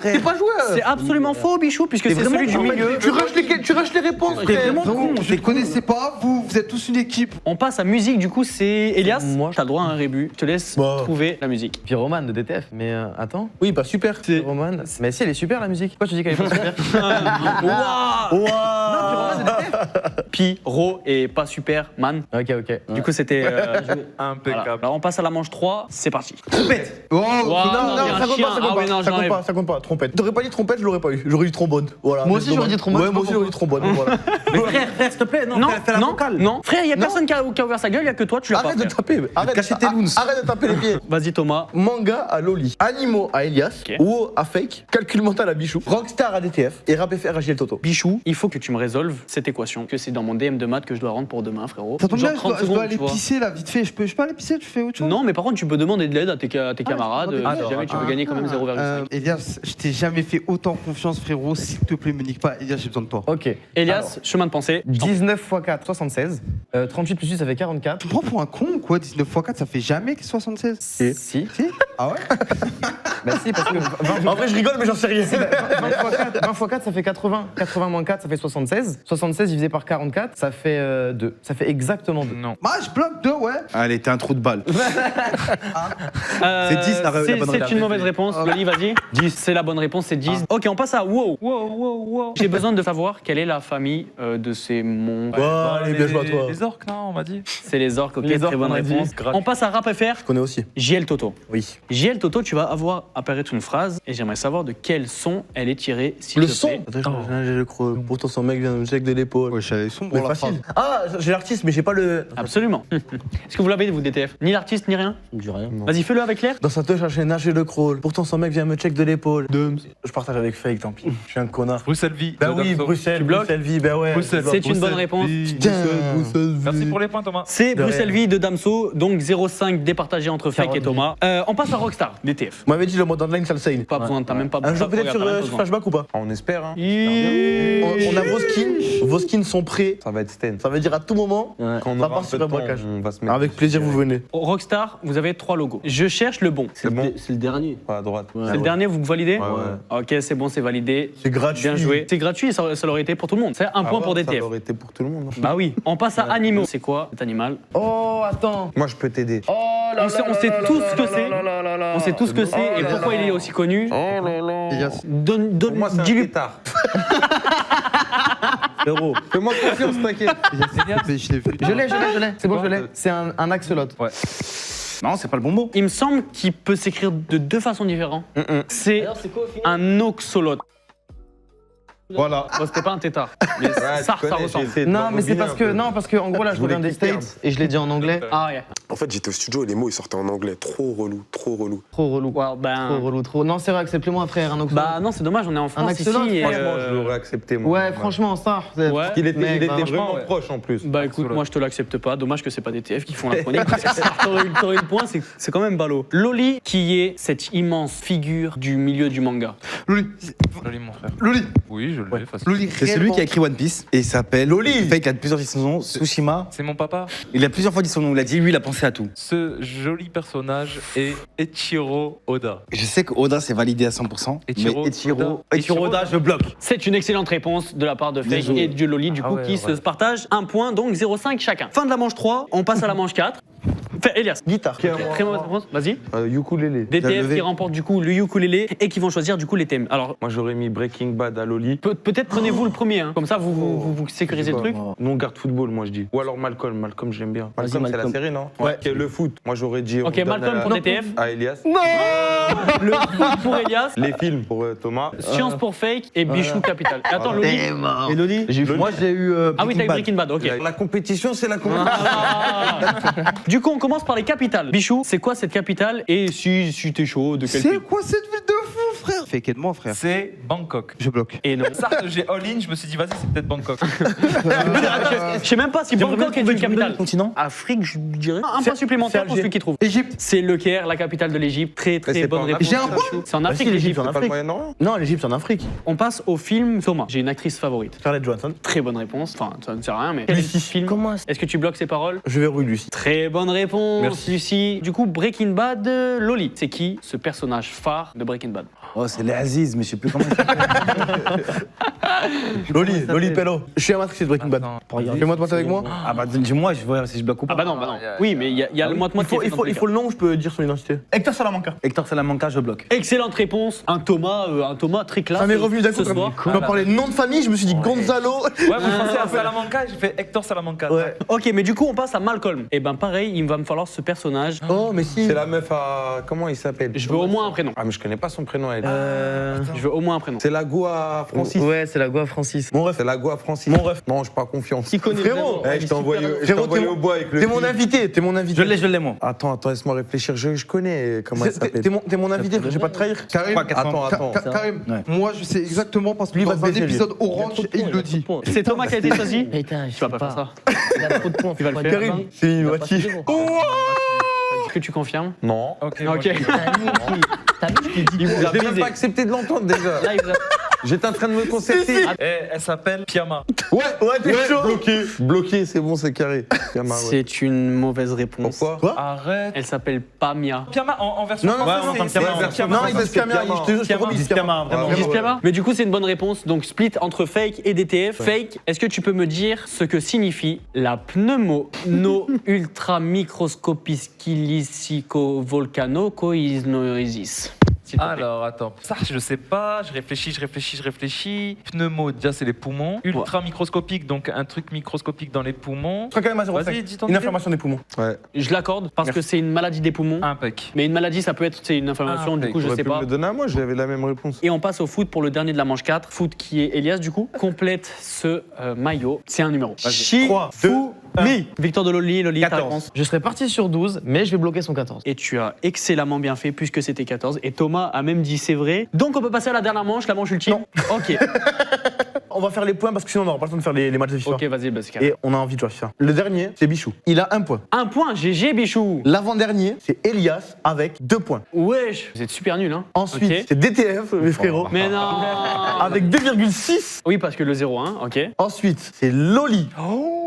frère. T'es pas joueur. C'est absolument faux, Bichou, puisque c'est celui du milieu. Tu rushes les réponses. T'es frère. vraiment con. Je ne connaissais pas, vous êtes tous une équipe. On passe à musique, du coup, c'est Elias. Moi, T'as le droit à un rébut. Je te laisse Bah. trouver la musique. Pyromane de DTF. Mais attends. Oui, bah super. Pyromane. Mais si, elle est super la musique. Pourquoi tu dis qu'elle est pas super? Pyro et pas super, man. Ok, ok. Du coup, c'était. Impeccable. Voilà. Alors, on passe à la manche 3. C'est parti. Oh, Wow, Non, il y a un ça compte chien. pas, ça Ah compte oui, non, pas, ça j'enlève. compte pas, ça compte pas. Trompette. T'aurais pas dit trompette, je l'aurais pas eu. J'aurais dit trombone. Voilà. Moi aussi, j'aurais dit trombone, Ouais, je moi sais aussi, pas j'aurais dit trombone. Voilà. Mais frère, s'il te plaît, non, Non, fais la non, vocale. non. Frère, il y a Non. personne qui a ouvert sa gueule, il y a que toi, tu l'as pas. Arrête de frère. taper. Arrête cacher tes loons. Arrête de taper les pieds. Vas-y, Thomas. Manga à Loli, Animaux à Elias, Ok. WoW à Fake, Calcul mental à Bichou, Rockstar à DTF et Rap FR à JL Toto. Bichou, il faut que tu me résolves cette équation. Que c'est dans mon DM de maths que je dois rendre pour demain, frérot. Ça tombe Genre bien, 30 je dois secondes, aller tu vois. pisser là, vite fait. Je peux pas aller pisser, tu fais autre chose? Non, mais par contre, tu peux demander de l'aide à tes camarades. je Si jamais tu veux gagner quand même 0,5. Elias, je t'ai jamais fait autant confiance, frérot. S'il te plaît, me nique pas. Elias, j'ai besoin de toi. Ok. Elias, chemin de pensée. 19 x 4, 76. 38 plus 8, ça fait 44. Tu me prends pour un con ou quoi? 19 x 4, ça fait jamais 76. Si. Si Ah ouais? Bah si, parce que 20 En vrai, je rigole, mais j'en sais rien. x 4, ça fait 80. 80 moins 4, ça fait 76. 76 divisé par 44, ça fait 2. Ça fait exactement 2. Non. Bah, je bloque 2, ouais. Allez, t'es un trou de balle. C'est 10 la bonne C'est réponse. une mauvaise réponse. Loli, vas-y. 10. C'est la bonne réponse, c'est 10. Ok, on passe à wow. J'ai besoin de savoir quelle est la famille de ces monstres. Allez, bien joué à toi. Les orques, non, on m'a dit. C'est les orques, ok, Les très orques, bonne on a dit. réponse. Gratuit. On passe à Rap FR. Je connais aussi. JL Toto. Oui. JL Toto, tu vas avoir apparaître une phrase et j'aimerais savoir de quel son elle est tirée, s'il Le te son plaît. Attends, j'ai le creux. Pourtant, son mec vient de me check de l'épaule. Ouais, je suis allé sombre Mais la facile. phrase. Ah, j'ai l'artiste, mais j'ai pas le. Absolument. Est-ce que vous l'avez, vous, DTF? Ni l'artiste, ni rien? Je dis rien. Vas-y, fais-le avec l'air. Dans sa touche, j'ai nagé le crawl. Pourtant, son mec vient me check de l'épaule. Je partage avec Fake, tant pis. Je suis un connard. Bruxelles Vie. Bah de oui, Damso. Bruxelles, Tu bloques Bruxelles vie, bah ouais. Bruxelles. C'est une bonne Bruxelles réponse. Vie. Bruxelles. Merci pour les points, Thomas. C'est De Bruxelles rien. Vie de Damso, donc 0,5 départagé entre Fake et Thomas. On passe à Rockstar, DTF. On m'avait dit le le mode online, ça le saigne. Pas besoin, t'as même pas Un jour peut-être sur regarde, t'as même pas Flashback ou pas? On espère, hein. On a vos skins. Vos skins sont prêts. Ça va être Sten. Ça veut dire à tout moment, Quand on ça aura part un peu sur de un temps, braquage. on va se mettre. Avec plaisir, vous venez. Rockstar, vous avez 3 logos. Je cherche le bon. C'est bon. C'est le dernier. Pas à droite. C'est le dernier, vous validez? Ouais. Ok, c'est bon, c'est validé. C'est gratuit. Bien joué. C'est gratuit, ça l'aurait été pour tout le monde. C'est un point pour Ça DTF. aurait été pour tout le monde. hein. Bah oui. On passe à Animaux. C'est quoi cet animal? Oh, attends. Moi, je peux t'aider. On sait tous ce que c'est. On sait tous ce que c'est et pourquoi il est aussi connu. Donne, Pour moi, c'est un dis-lui. pétard. Frérot. Fais-moi confiance, t'inquiète. Je l'ai vu. Je l'ai. C'est bon, je l'ai. C'est un axolote. Ouais. Non, c'est pas le bon mot. Il me semble qu'il peut s'écrire de 2 façons différentes. C'est D'ailleurs, c'est quoi au final? un oxolote. Voilà. Bon, c'était pas un tétard. Mais ça ressemble. Non, mais c'est parce que en gros là je reviens des States et je l'ai dit en anglais. Ah ouais. En fait, j'étais au studio et les mots ils sortaient en anglais. Trop relou, trop relou. Trop relou. Well, ben. Trop relou, trop. Non, c'est vrai, accepte-le moi frère, un axolote. Bah non, c'est dommage, on est en France axolote, ici. Et Franchement, je l'aurais accepté, moi. Ouais, franchement, ça. Ouais. Il était, Mec, il était franchement, vraiment ouais. proche en plus. Bah écoute, moi je te l'accepte pas. Dommage que c'est pas DTF qui font la chronique. T'aurais eu le point, c'est quand même ballot. Loli, qui est cette immense figure du milieu du manga. Loli. Joli, mon frère. Loli. Oui, je l'ai, facile. Loli. C'est celui qui a écrit One Piece et il s'appelle Loli. Il fait qu'il a plusieurs saisons, Tsushima. C'est mon papa. Il a plusieurs fois dit son nom, il a dit lui, il a pensé à tout. Ce joli personnage est Eiichiro Oda. Je sais que Oda c'est validé à 100%. Eiichiro mais Eiichiro Oda. Oda, je bloque. C'est une excellente réponse de la part de Bien Fake joué. et de Loli, du coup, qui se partagent un point, donc 0,5 chacun. Fin de la manche 3, on passe à la manche 4. Elias, Guitare. très mauvaise réponse, vas-y. Ukulélé. Bien DTF levé. qui remporte du coup le ukulélé et qui vont choisir du coup les thèmes. Alors, Moi, j'aurais mis Breaking Bad à Loli. peut-être prenez-vous le premier, hein. Comme ça vous sécurisez le truc. Non, garde football, moi, je dis. Ou alors Malcolm. Malcolm, j'aime bien. Vas-y, Malcolm, c'est la Malcolm. série, non? Ouais. Ok, le foot. Moi, j'aurais dit. on Ok, donne Malcolm pour DTF. À Elias. Le foot pour Elias, Les films pour Thomas. Science pour Fake et Bichou Capital. Et attends, Loli. Et Loli? Moi j'ai eu. Ah oui, t'as eu Breaking Bad, ok. La compétition, c'est la compétition. Du coup, on commence par les capitales. Bichou, c'est quoi cette capitale? Et si t'es chaud, de quel pays? C'est quoi cette ville de fou, frère? Fais de moi, frère. C'est Bangkok. Je bloque. Et non. Ça, j'ai all-in, je me suis dit, vas-y, c'est peut-être Bangkok. Je sais même pas si Bangkok est une capitale. Continent. Afrique, je dirais. Un point supplémentaire pour celui qui trouve. Égypte. C'est le Caire, la capitale de l'Égypte. Très Mais très c'est bonne pas en réponse. J'ai un point. C'est en Bah Afrique, si, l'Égypte. l'Égypte, en C'est pas le Afrique. Moyen-Orient? Non, l'Égypte, c'est en Afrique. On passe au film Thomas. J'ai une actrice favorite. Scarlett Johansson. Très bonne réponse. Enfin, ça ne sert à rien, mais. Quel est ce film? Comment Est-ce que tu bloques ses paroles? Je verrouille Lucie. Très bonne réponse, Merci. Lucie. Du coup, Breaking Bad, Loli. C'est qui ce personnage phare de Breaking Bad? Oh, c'est les Aziz, mais je sais plus comment il s'appelle. Loli Pello. Je suis un matrix de Breaking Bad. Attends. Fais-moi te avec moi. Ah bah dis-moi, je vois si je bloque ou Ah pas. bah non, bah non. Oui, mais il y a le moite-moite qui est Il faut le nom, je peux dire son identité. Hector Salamanca. Hector Salamanca, je bloque. Excellente réponse. Un Thomas très classe. Ça m'est revenu d'un coup. ce soir. Quand on parlait de nom de famille, je me suis dit Gonzalo. Ouais, vous pensez à Salamanca, j'ai fait Hector Salamanca. Ouais. Ok, mais du coup, on passe à Malcolm. Et ben pareil, il va me falloir ce personnage. Oh, mais si. C'est la meuf à. Comment il s'appelle? Je veux au moins un prénom. Ah, mais je connais pas son prénom, elle. Je veux au moins un prénom. C'est la go à Francis. Ouais, c'est la Goa Francis. Mon ref. C'est la go à Francis. Mon ref. Non, j'ai pas confiance. Qui connaît Frérot. vraiment. Je t'ai envoyé Frérot, t'es au bois avec le. T'es mon film. invité, t'es mon invité. Je l'ai moi. Attends, laisse-moi réfléchir. Je connais comment elle s'appelle. T'es mon invité, je vais pas te trahir. Karim. Quoi, 80? Attends. Karim. Ouais. Moi, je sais exactement parce que Lui, il va dans un se baisser, lui. épisode Orange, il le dit. C'est Thomas qui a été choisi. Putain, je Tu vas pas faire ça. Il a trop de points. Tu vas le faire. Karim, c'est une moitié. Est-ce que tu confirmes? Non. Ok. Ok. T'as vu, je t'ai dit. Il vous a Je n'ai même brisé. pas accepté de l'entendre déjà. Là, il vous a- J'étais en train de me concerter. Elle s'appelle Pyama. Ouais, t'es chaud. Bloqué, c'est bon, c'est carré. Pyama, ouais. C'est une mauvaise réponse. Pourquoi? Arrête. Elle s'appelle Pamia. Pyama en version Non, non, française, non, c'est- non, c'est- Pyama. c'est Non, Pyama. il se Pyama, je te jure, je te promis, c'est Pyama, vraiment. Ils disent Pyama. Mais du coup, c'est une bonne réponse. Donc, split entre Fake et DTF. Fake, est-ce que tu peux me dire ce que signifie la pneumo-no-ultramicroscopiscilicico-volcano-coisnoisis? Alors, attends. Ça, je sais pas. Je réfléchis. Pneumo, déjà, c'est les poumons. Ultra microscopique, donc un truc microscopique dans les poumons. Je crois quand même à 0,5. Vas-y, dis ton Une idée. inflammation des poumons. Ouais. Je l'accorde parce que c'est une maladie des poumons. Impec. Mais une maladie, ça peut être une inflammation, du coup, je J'aurais sais pu pas. me le donner à moi, j'avais la même réponse. Et on passe au foot pour le dernier de la manche 4. Foot qui est Elias, du coup. Complète ce maillot. C'est un numéro. 3, 2, 1. Victor de Loli, ta 14. réponse. Je serais parti sur 12, mais je vais bloquer son 14. Et tu as excellemment bien fait puisque c'était 14. Et Thomas a même dit c'est vrai. Donc on peut passer à la dernière manche, la manche ultime. Non. Ok. On va faire les points parce que sinon on n'aura pas le temps de faire les matchs de FIFA. Ok, vas-y, bah, c'est carré. Et on a envie de jouer à FIFA. Le dernier, c'est Bichou. Il a 1 point. Un point, GG, Bichou. L'avant-dernier, c'est Elias avec 2 points. Wesh, vous êtes super nuls, hein. Ensuite, Ok. c'est DTF, mes frérots, Mais non. avec 2,6. Oui, parce que le 0-1, ok. Ensuite, c'est Loli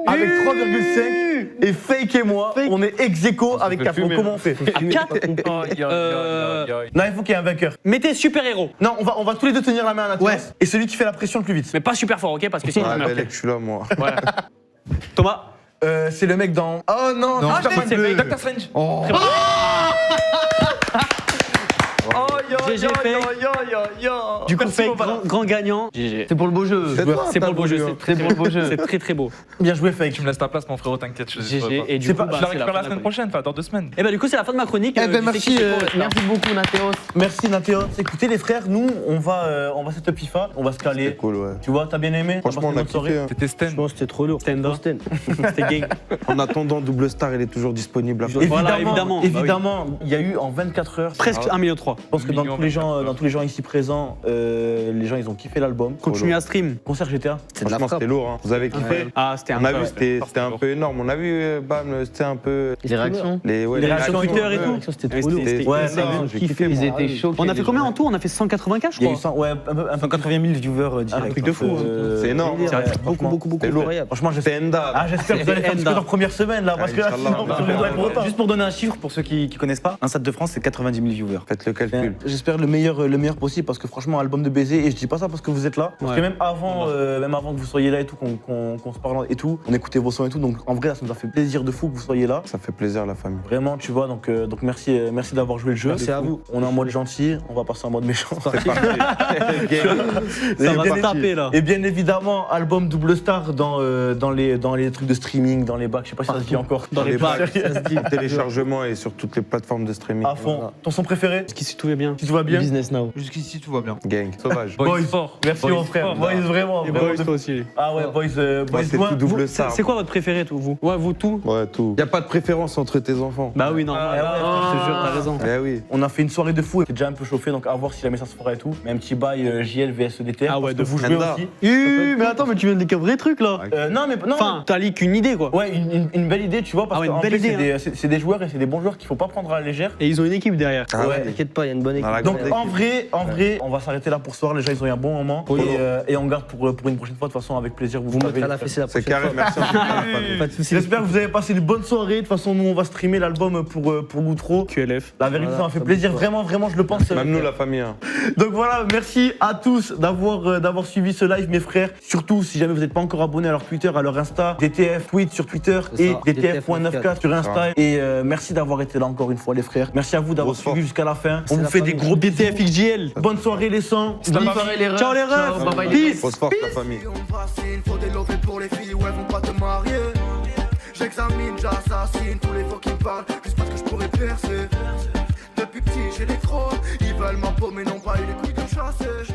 avec 3,5. Et Fake et moi, on est ex-aequo avec 4. Donc comment on fait? À 4 Non, il faut qu'il y ait un vainqueur. Mettez super-héros. Non, on va tous les deux tenir la main à la Ouais. Et celui qui fait la pression le plus vite. Mais pas super fort, ok? Parce que sinon, Ah, tu meurs. belle, je suis là, moi. Voilà. Thomas. C'est le mec dans. Oh non, Ah, Peter c'est Pan. Doctor Strange. GG fait. Du coup, Fake, grand gagnant. GG. C'est pour le beau jeu. C'est pour le beau jeu, c'est très pour le beau jeu. C'est très très beau. Bien joué, Fake. Tu me laisses ta place, mon frérot, t'inquiète. Je GG. Et du C'est coup, pas- bah, je la c'est récupère la fin de semaine chronique. prochaine, enfin dans 2 semaines. Et bah, du coup, c'est la fin de ma chronique. Eh ben Je sais merci, qui c'est pour être là. merci beaucoup Nathéos. Merci Nathéos. Écoutez les frères, nous on va setup FIFA, on va se caler. C'est cool, ouais. Tu vois, t'as bien aimé? Franchement, on a kiffé. Hein. C'était Sten. Franchement, c'était trop lourd. Stand-up. C'était gang. En attendant, Double Star, il est toujours disponible. à Voilà, évidemment. Bah oui. Évidemment, il y a eu en 24 heures. Presque 1,3 million. Je pense que dans tous les gens ici présents, les gens ils ont kiffé l'album. Continue à stream. Concert GTA. Franchement, c'était lourd. Hein. Vous avez kiffé? Ah, c'était On a vu, incroyable. c'était un peu énorme. On a vu, bam, c'était un peu. Les réactions. Les réactions Twitter et ouais. tout. C'était Ouais, trop lourd. c'était- Ouais, ça, j'ai j'ai kiffé. Ils moi. étaient choqués. On a fait les combien gens. en tout? On a fait 180K, je Il y a eu crois. 180 000 viewers direct. Un truc de fou, hein. C'est énorme. Ouais, Beaucoup, franchement. beaucoup, beaucoup. C'est lourd. Incroyable. Franchement, C'est Enda. Ah, j'espère que vous allez faire un petit peu Enda. leur première semaine là, parce que là, Inch'Allah. sinon, vous allez être trop tard. Juste pour donner un chiffre pour ceux qui connaissent pas, un Stade de France c'est 90 000 viewers. Faites le calcul. J'espère le meilleur possible parce que franchement, album de baiser, et je dis pas ça parce que vous êtes là, parce que Ouais. même avant que vous soyez là et tout, qu'on se parle et tout, on écoutait vos sons et tout, donc en vrai, ça nous a fait plaisir de fou que vous soyez là. Ça fait plaisir, la famille. Vraiment, tu vois, donc merci d'avoir joué le jeu. Merci à vous. On est en mode gentil, on va passer en mode méchant. C'est parti. Ça va se taper là. Et bien évidemment, album Double Star dans les trucs de streaming, dans les bacs, je sais pas si ça se dit encore. Dans les bacs. Téléchargement et sur toutes les plateformes de streaming. À fond. Ton son préféré? Jusqu'ici, tout va bien. Si tout va bien? Business now. Jusqu'ici, tout va bien. Gang. Sauvage. Boys. fort. Merci Boys mon frère. fort. Boys vraiment. Et vraiment Boys, de- toi aussi. Ah ouais, Boys Moi, c'est loin. tout Double Vous, Star. c'est quoi votre préféré, vous? Ouais, vous tout? Ouais, tout. Y a pas de préférence entre tes enfants. Bah oui, normal. Je te jure, t'as raison. Eh oui. On a fait une soirée de fou, c'est déjà un peu chauffé, donc à voir si jamais ça se fera et tout. Mais un petit bail JL vs DTF, Ah ouais, parce de que vous fou. jouez Enda. aussi. Mais attends, mais tu viens de dire un vrai truc là. Non mais non. Enfin, t'as leak une idée quoi. Ouais, une belle idée, tu vois, parce Ah ouais, que une en belle fait, idée, c'est des joueurs et c'est des bons joueurs qu'il faut pas prendre à la légère. Et ils ont une équipe derrière. Ah ouais. T'inquiète pas, il y a une bonne équipe. Dans la Donc grande équipe. en vrai, on va s'arrêter là pour ce soir. Les gens ils ont eu un bon moment et on garde pour une prochaine fois. De toute façon, avec plaisir. Vous savez, mettrez à la les frères. fessée la C'est prochaine carré, fois. merci en tout cas, la famille. Pas de soucis. J'espère que vous avez passé une bonne soirée. De toute façon, nous on va streamer l'album pour l'outro. QLF. La vérité, Voilà, ça m'a fait comme plaisir, toi. vraiment, je le pense. Même nous, la famille. Hein. Donc voilà, merci à tous d'avoir suivi ce live, mes frères. Surtout, si jamais vous n'êtes pas encore abonnés à leur Twitter, à leur Insta, DTF tweet sur Twitter C'est et ça, DTF.94 sur Insta. Et merci d'avoir été là encore une fois, les frères. Merci à vous d'avoir Grosse suivi force. jusqu'à la fin. On C'est vous la fait des famille. gros bisous. DTF XGL. Bonne soirée, les sangs. Bonne soirée les refs. Ciao les refs. Bye bye les Peace. Grosse force, la famille. On fascine, faut des lovés pour les filles, ouais, vont pas te marier. J'examine, j'assassine tous les fois qui me parlent, juste parce que je pourrais percer. Depuis petit, j'ai les crocs, ils veulent ma peau, mais n'ont pas eu les couilles de chasser.